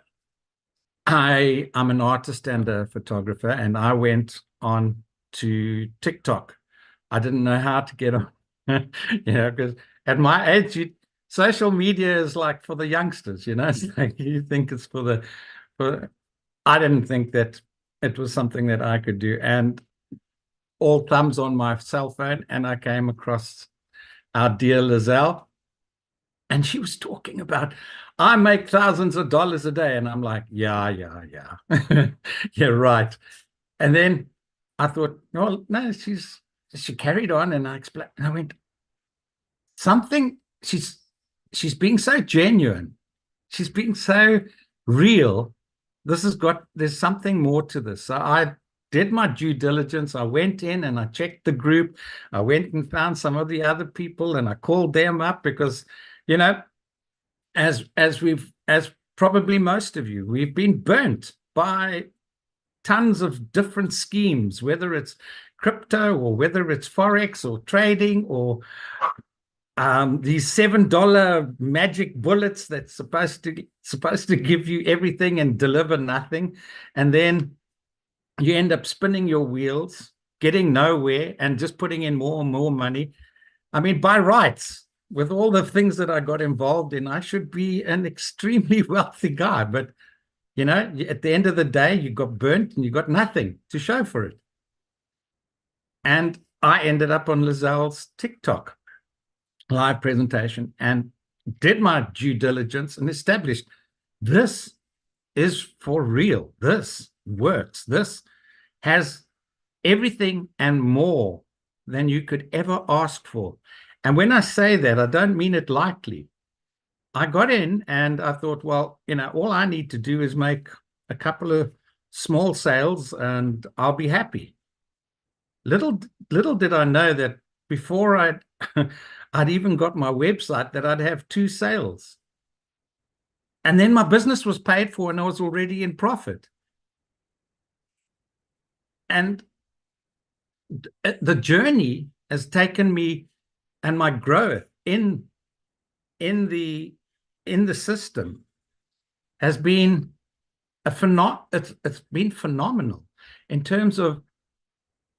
I'm an artist and a photographer, and I went on to TikTok. I didn't know how to get on, because at my age, social media is like for the youngsters, it's like you think it's for I didn't think that it was something that I could do. And all thumbs on my cell phone, and I came across our dear Lizelle, and she was talking about, I make thousands of dollars a day. And I'm like, yeah. Yeah, right. And then I thought, well, no, she carried on, and I explained, and I went, she's being so genuine. She's being so real. There's something more to this. So I did my due diligence. I went in and I checked the group. I went and found some of the other people, and I called them up because, as probably most of you, we've been burnt by tons of different schemes, whether it's crypto or whether it's Forex or trading or these $7 magic bullets that's supposed to give you everything and deliver nothing, and then you end up spinning your wheels, getting nowhere, and just putting in more and more money. I mean, by rights, with all the things that I got involved in, I should be an extremely wealthy guy. But, you know, at the end of the day, you got burnt and you got nothing to show for it. And I ended up on Lizelle's TikTok live presentation and did my due diligence and established this is for real. This works. This has everything and more than you could ever ask for. And when I say that, I don't mean it lightly. I got in and I thought, well, you know, all I need to do is make a couple of small sales and I'll be happy. Little did I know that before I'd even got my website, that I'd have 2 sales. And then my business was paid for and I was already in profit. And the journey has taken me, and my growth in the system has been it's been phenomenal in terms of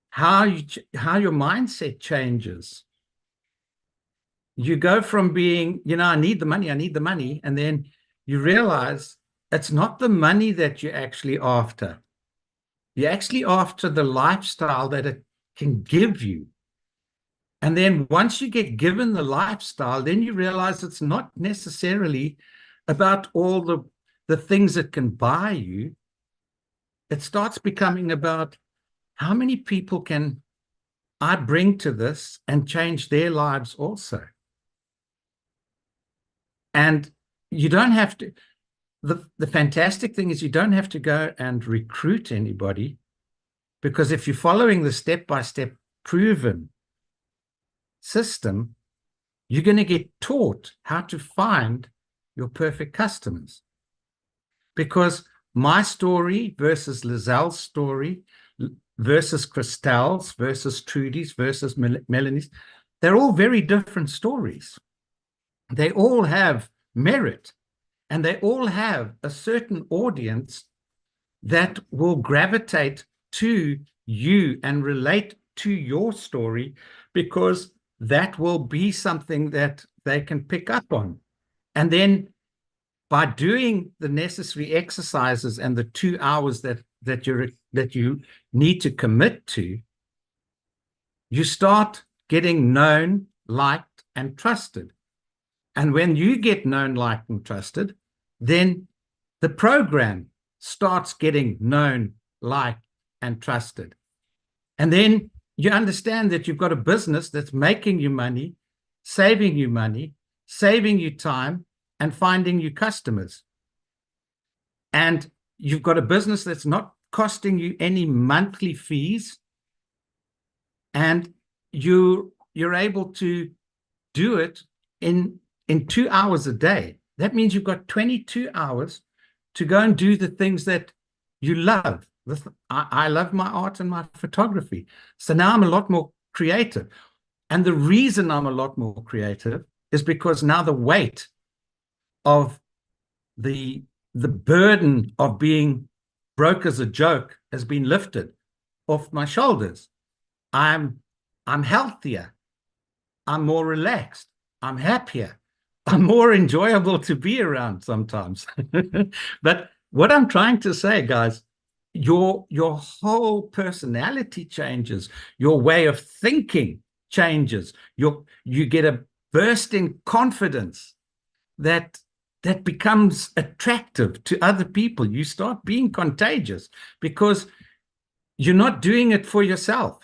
how your mindset changes. You go from being, you know, I need the money, and then you realize it's not the money that you're actually after. You're actually after the lifestyle that it can give you. And then once you get given the lifestyle, then you realize it's not necessarily about all the things it can buy you. It starts becoming about how many people can I bring to this and change their lives also. And you don't have to, the fantastic thing is you don't have to go and recruit anybody, because if you're following the step-by-step proven system, you're going to get taught how to find your perfect customers. Because my story versus Lizelle's story versus Christelle's versus Trudy's versus Melanie's, they're all very different stories. They all have merit, and they all have a certain audience that will gravitate to you and relate to your story, because that will be something that they can pick up on. And then by doing the necessary exercises and the 2 hours that you need to commit to, you start getting known, liked, and trusted. And when you get known, liked, and trusted, then the program starts getting known, liked, and trusted. And then you understand that you've got a business that's making you money, saving you time, and finding you customers. And you've got a business that's not costing you any monthly fees, and you're able to do it in 2 hours a day. That means you've got 22 hours to go and do the things that you love. I love my art and my photography. So now I'm a lot more creative. And the reason I'm a lot more creative is because now the weight of the burden of being broke as a joke has been lifted off my shoulders. I'm healthier. I'm more relaxed. I'm happier. I'm more enjoyable to be around sometimes. But what I'm trying to say, guys, your whole personality changes. Your way of thinking changes. You get a burst in confidence that becomes attractive to other people. You start being contagious because you're not doing it for yourself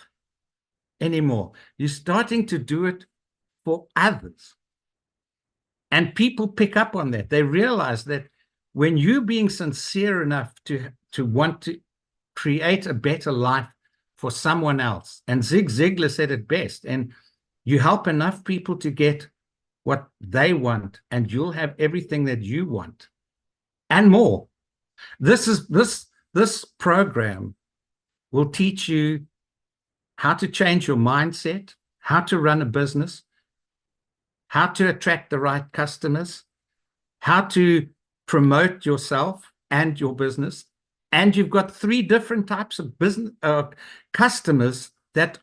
anymore. You're starting to do it for others. And people pick up on that. They realize that when you're being sincere enough to want to create a better life for someone else, and Zig Ziglar said it best, and you help enough people to get what they want, and you'll have everything that you want and more. This program will teach you how to change your mindset, how to run a business, how to attract the right customers, how to promote yourself and your business. And you've got 3 different types of business customers that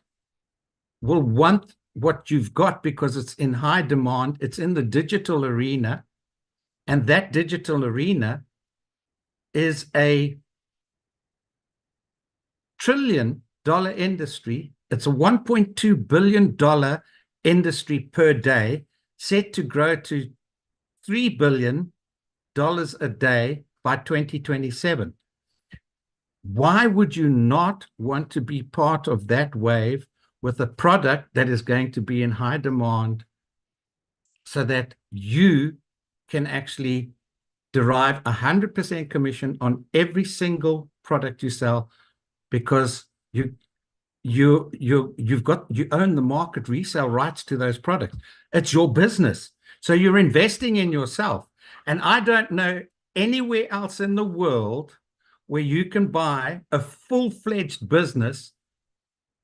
will want what you've got because it's in high demand. It's in the digital arena. And that digital arena is a $1 trillion industry. It's a $1.2 billion industry per day, set to grow to $3 billion a day by 2027. Why would you not want to be part of that wave with a product that is going to be in high demand so that you can actually derive 100% commission on every single product you sell, because you own the market resale rights to those products. It's your business. So you're investing in yourself. And I don't know anywhere else in the world where you can buy a full-fledged business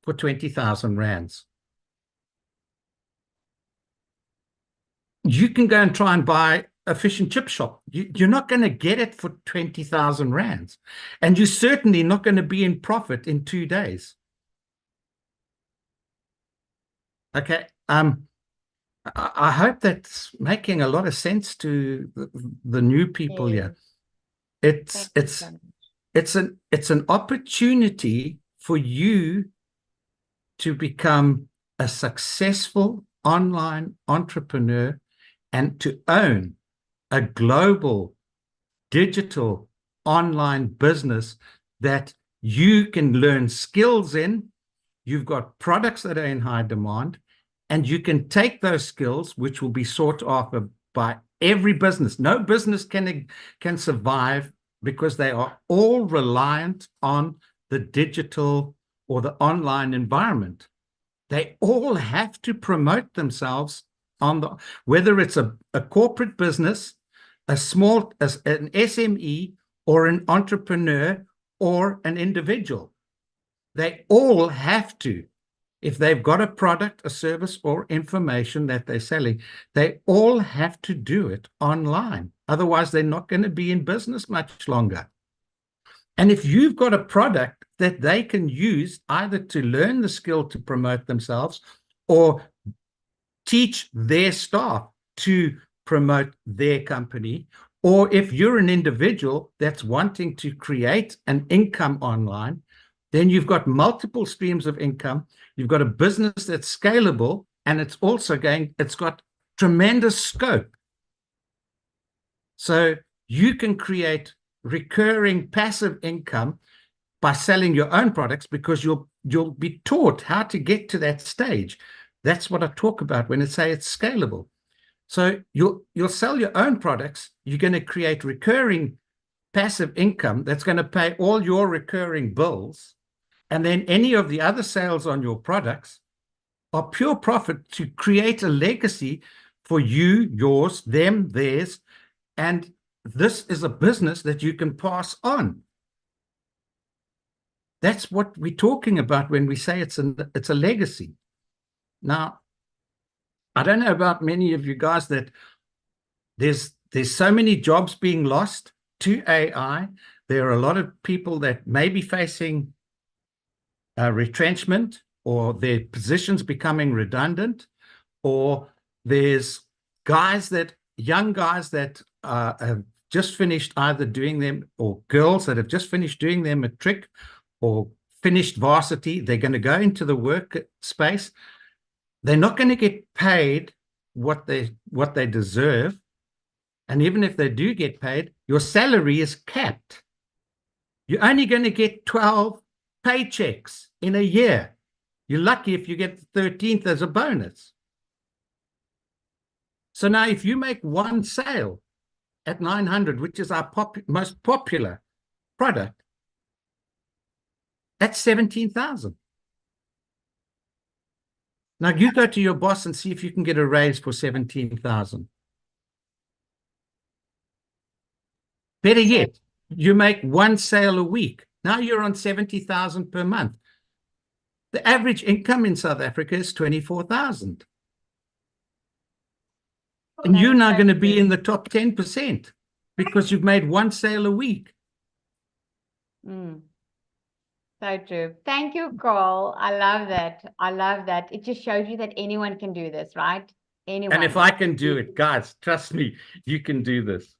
for 20,000 rands. You can go and try and buy a fish and chip shop. You're not going to get it for 20,000 rands. And you're certainly not going to be in profit in 2 days. Okay. I hope that's making a lot of sense to the new people here. It's an opportunity for you to become a successful online entrepreneur and to own a global digital online business that you can learn skills in. You've got products that are in high demand, and you can take those skills, which will be sought after by every business. No business can survive because they are all reliant on the digital or the online environment. They all have to promote themselves on the, whether it's a corporate business, an SME, or an entrepreneur or an individual. They all have to. If they've got a product, a service, or information that they're selling, they all have to do it online. Otherwise, they're not going to be in business much longer. And if you've got a product that they can use either to learn the skill to promote themselves or teach their staff to promote their company, or if you're an individual that's wanting to create an income online, then you've got multiple streams of income. You've got a business that's scalable, and it's also it's got tremendous scope. So you can create recurring passive income by selling your own products, because you'll be taught how to get to that stage. That's what I talk about when I say it's scalable. So you'll sell your own products. You're going to create recurring passive income that's going to pay all your recurring bills. And then any of the other sales on your products are pure profit to create a legacy for you, yours, them, theirs. And this is a business that you can pass on. That's what we're talking about when we say it's a legacy. Now, I don't know about many of you guys that there's so many jobs being lost to AI. There are a lot of people that may be facing retrenchment, or their positions becoming redundant, or there's young guys that have just finished either doing them, or girls that have just finished doing their matric or finished varsity. They're going to go into the workspace. They're not going to get paid what they deserve. And even if they do get paid, your salary is capped. You're only going to get 12 paychecks in a year. You're lucky if you get the 13th as a bonus. So now if you make one sale at 900, which is our most popular product, that's 17,000. Now you go to your boss and see if you can get a raise for 17,000. Better yet, you make one sale a week. Now you're on 70,000 per month. The average income in South Africa is 24,000. And you're That's now so going to be true. in the top 10% because you've made one sale a week. Mm. So true. Thank you, Carl. I love that. I love that. It just shows you that anyone can do this, right? Anyone. And if I can do it, guys, trust me, you can do this.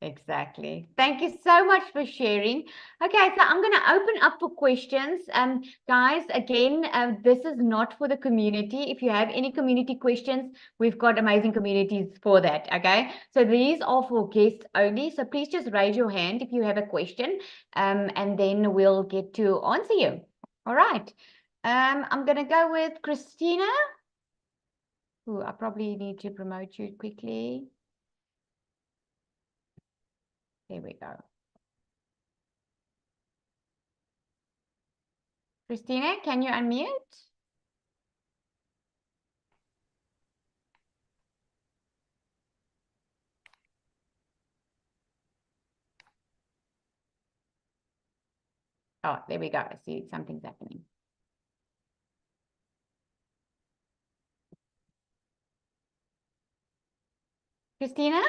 Exactly. Thank you so much for sharing. Okay, so I'm going to open up for questions. Guys, again, this is not for the community. If you have any community questions, we've got amazing communities for that. Okay, so these are for guests only. So please just raise your hand if you have a question, and then we'll get to answer you. All right. I'm going to go with Christina. Ooh, I probably need to promote you quickly. There we go. Christina, can you unmute? Oh, there we go. I see something's happening. Christina?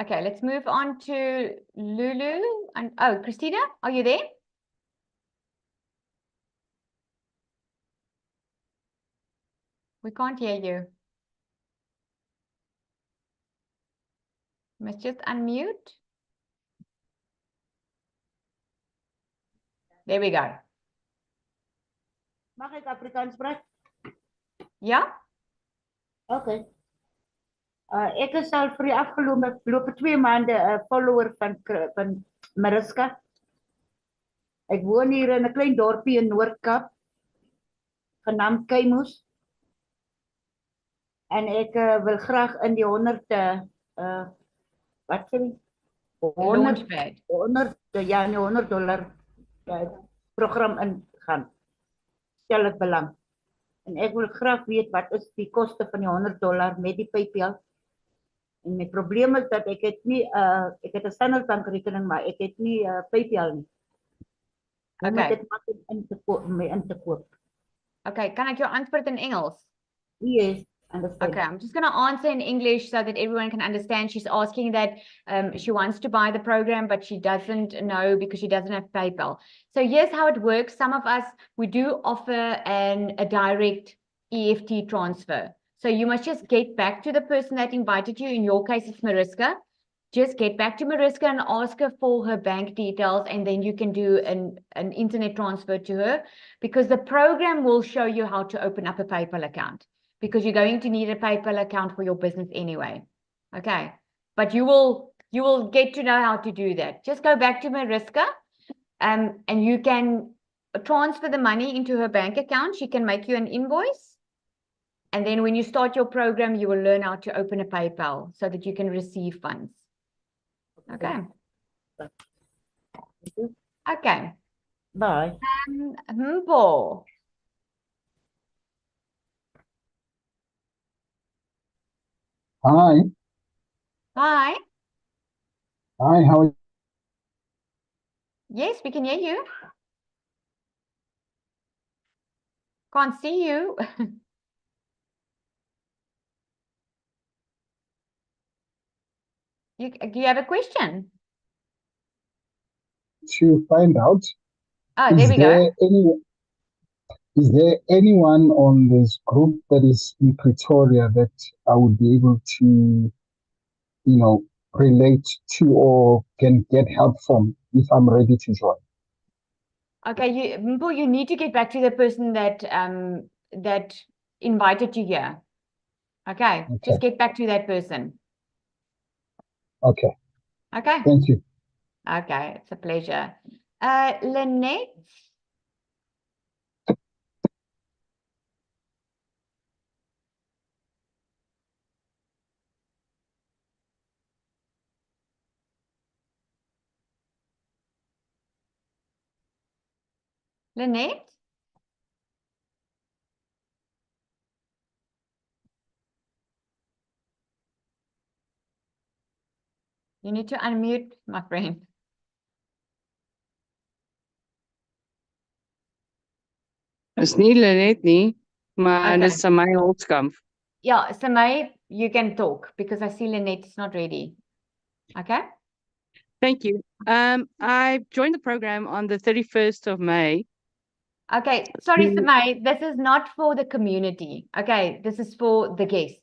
Okay, let's move on to Lulu. And oh, Christina, are you there? We can't hear you. You must just unmute. There we go. Mag ik Afrikaans praat? Ja? Okay. Ek is al vir die afgelope 2 maande 'n follower van Mariska. Ek woon hier in 'n klein dorpie in Noord-Kaap genaamd Keimus. En ek wil graag in die 100 wat sê jy? 100 ja, in die $100 program ingaan. Stel ek belang. En ek wil graag weet wat is die koste van die $100 met die PayPal. En my probleem is dat ek het nie ek het 'n Standard Bank rekening, maar ek het nie PayPal nie. Hoe moet ek maak om in te koop? Okay, kan ek jou antwoord in Engels? Yes, understand. Okay, I'm just going to answer in English so that everyone can understand. She's asking that she wants to buy the program, but she doesn't know because she doesn't have PayPal. So here's how it works. Some of us, we do offer a direct EFT transfer. So you must just get back to the person that invited you. In your case, it's Mariska. Just get back to Mariska and ask her for her bank details, and then you can do an internet transfer to her, because the program will show you how to open up a PayPal account, because you're going to need a PayPal account for your business anyway. Okay, but you will get to know how to do that. Just go back to Mariska, and you can transfer the money into her bank account. She can make you an invoice. And then when you start your program, you will learn how to open a PayPal so that you can receive funds. Okay. Okay. Bye. Mbo. Hi. Hi. Hi, how are you? Yes, we can hear you. Can't see you. Do you have a question? To find out, Oh, there we go. Is there anyone on this group that is in Pretoria that I would be able to, relate to or can get help from if I'm ready to join? Okay, Mbo, you need to get back to the person that that invited you here. Okay, just get back to that person. Okay. Okay. Thank you. Okay, it's a pleasure. Lynette. Lynette? You need to unmute, my friend. Is nie Lenet nie, maar Okay. dis Samay Holtzkamp. Yeah, Samay, you can talk because I see Lynette is not ready. Okay. Thank you. I joined the program on the 31st of May. Okay, sorry, Mm. Samay, this is not for the community. Okay, this is for the guests.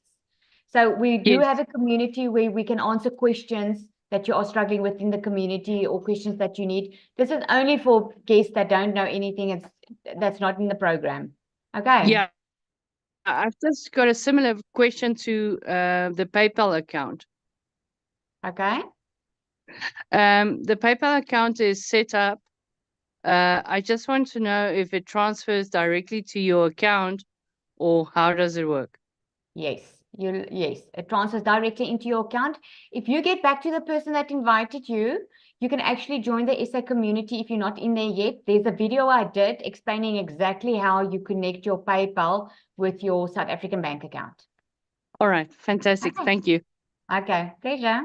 So we do Yes. have a community where we can answer questions that you are struggling with in the community or questions that you need. This is only for guests that don't know anything. That's not in the program. Okay. Yeah. I've just got a similar question to the PayPal account. Okay. The PayPal account is set up. I just want to know if it transfers directly to your account or how does it work? Yes, yes, it transfers directly into your account. If you get back to the person that invited you, you can actually join the SA community if you're not in there yet. There's a video I did explaining exactly how you connect your PayPal with your South African bank account. All right, fantastic. Okay. Thank you. Okay, pleasure.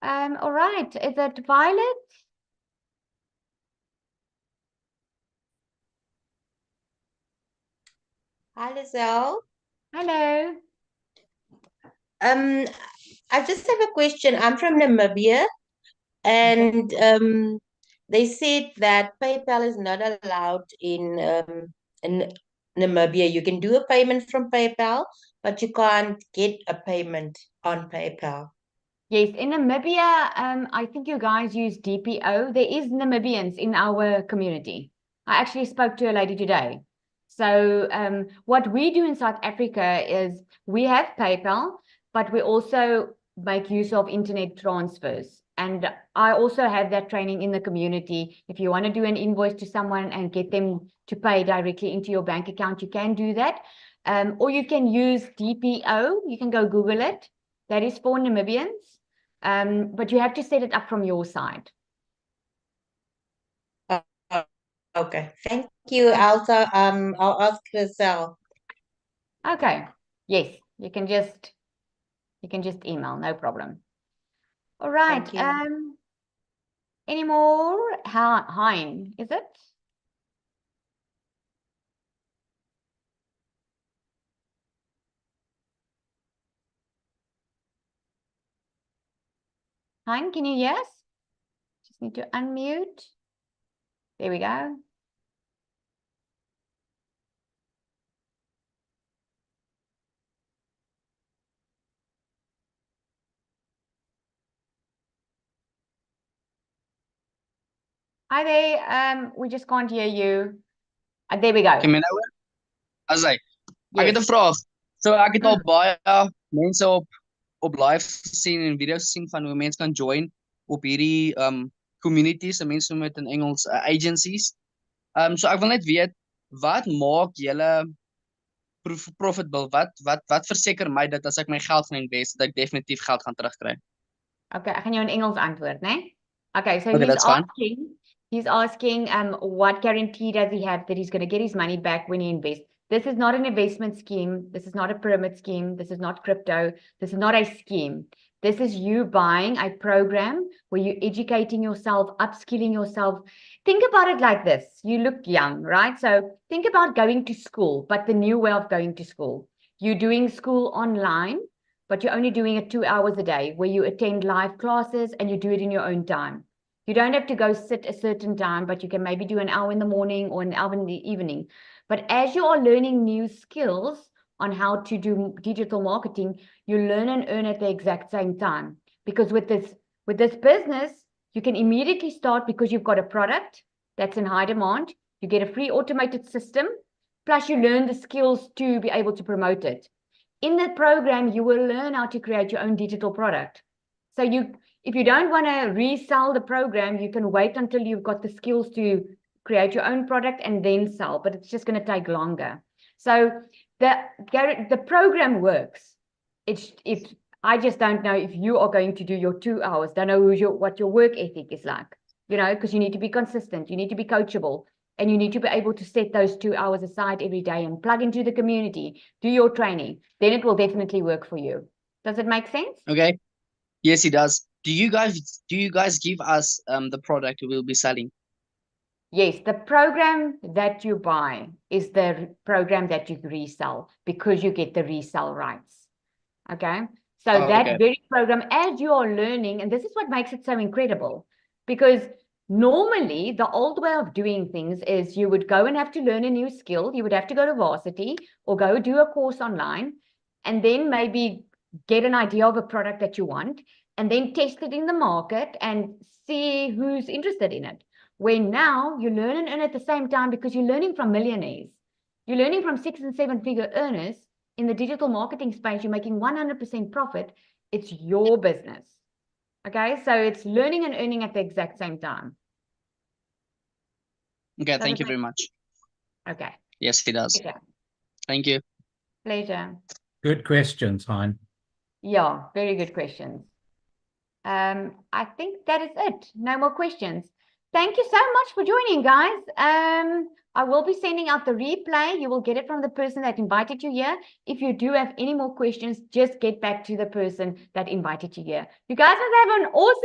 All right, is it Violet? Hi, Lizelle. Hello. I just have a question. I'm from Namibia, and they said that PayPal is not allowed in Namibia. You can do a payment from PayPal, but you can't get a payment on PayPal. Yes, in Namibia, I think you guys use DPO. There is Namibians in our community. I actually spoke to a lady today. So what we do in South Africa is we have PayPal, but we also make use of internet transfers. And I also have that training in the community. If you want to do an invoice to someone and get them to pay directly into your bank account, you can do that. Or you can use DPO. You can go Google it. That is for Namibians. But you have to set it up from your side. Okay, thank you. I'll ask Lizelle. Okay. Yes, you can just email, no problem. All right. Thank you. Any more? Hein, is it? Hein, can you hear us? Just need to unmute. There we go. Hi there. We just can't hear you. There we go. Kan my nou hoor? As hy. Ek het 'n Yes. vraag. So ek het al baie mense op live gesien en video's gesien van hoe mense kan join op hierdie communities, en mense noem dit in Engels agencies. So ek wil net weet, wat maak julle profitable? Wat verseker my dat as ek my geld gaan invest, dat ek definitief geld gaan terugkry? Okay, ek gaan jou in Engels antwoord, né? Okay, so Okay, that's fine. he's asking what guarantee does he have that he's going to get his money back when he invests? This is not an investment scheme. This is not a pyramid scheme. This is not crypto. This is not a scheme. This is you buying a program where you're educating yourself, upskilling yourself. Think about it like this. You look young, right? So think about going to school, but the new way of going to school. You're doing school online, but you're only doing it 2 hours a day where you attend live classes and you do it in your own time. You don't have to go sit a certain time, but you can maybe do an hour in the morning or an hour in the evening. But as you are learning new skills on how to do digital marketing, you learn and earn at the exact same time. Because with this business, you can immediately start because you've got a product that's in high demand. You get a free automated system, plus you learn the skills to be able to promote it. In the program, you will learn how to create your own digital product. So if you don't want to resell the program, you can wait until you've got the skills to create your own product and then sell, but it's just going to take longer. So the program works. I just don't know if you are going to do your 2 hours. Don't know what your work ethic is like, because you need to be consistent, you need to be coachable, and you need to be able to set those 2 hours aside every day and plug into the community, do your training. Then it will definitely work for you. Does it make sense? Okay. Yes, it does. Do you guys give us the product we'll be selling? Yes, the program that you buy is the program that you resell because you get the resell rights. Okay. So Oh, that okay. very program, as you are learning, and this is what makes it so incredible, because normally the old way of doing things is you would go and have to learn a new skill. You would have to go to varsity or go do a course online and then maybe get an idea of a product that you want and then test it in the market and see who's interested in it. Where now you learn and earn at the same time because you're learning from millionaires. You're learning from 6 and 7 figure earners in the digital marketing space. You're making 100% profit. It's your business. Okay, so it's learning and earning at the exact same time. Okay, Does thank it you very much. Okay. Yes, it does. Pleasure. Thank you. Pleasure. Good questions, Hein. Yeah, very good questions. I think that is it. No more questions. Thank you so much for joining, guys. I will be sending out the replay. You will get it from the person that invited you here. If you do have any more questions, just get back to the person that invited you here. You guys must have an awesome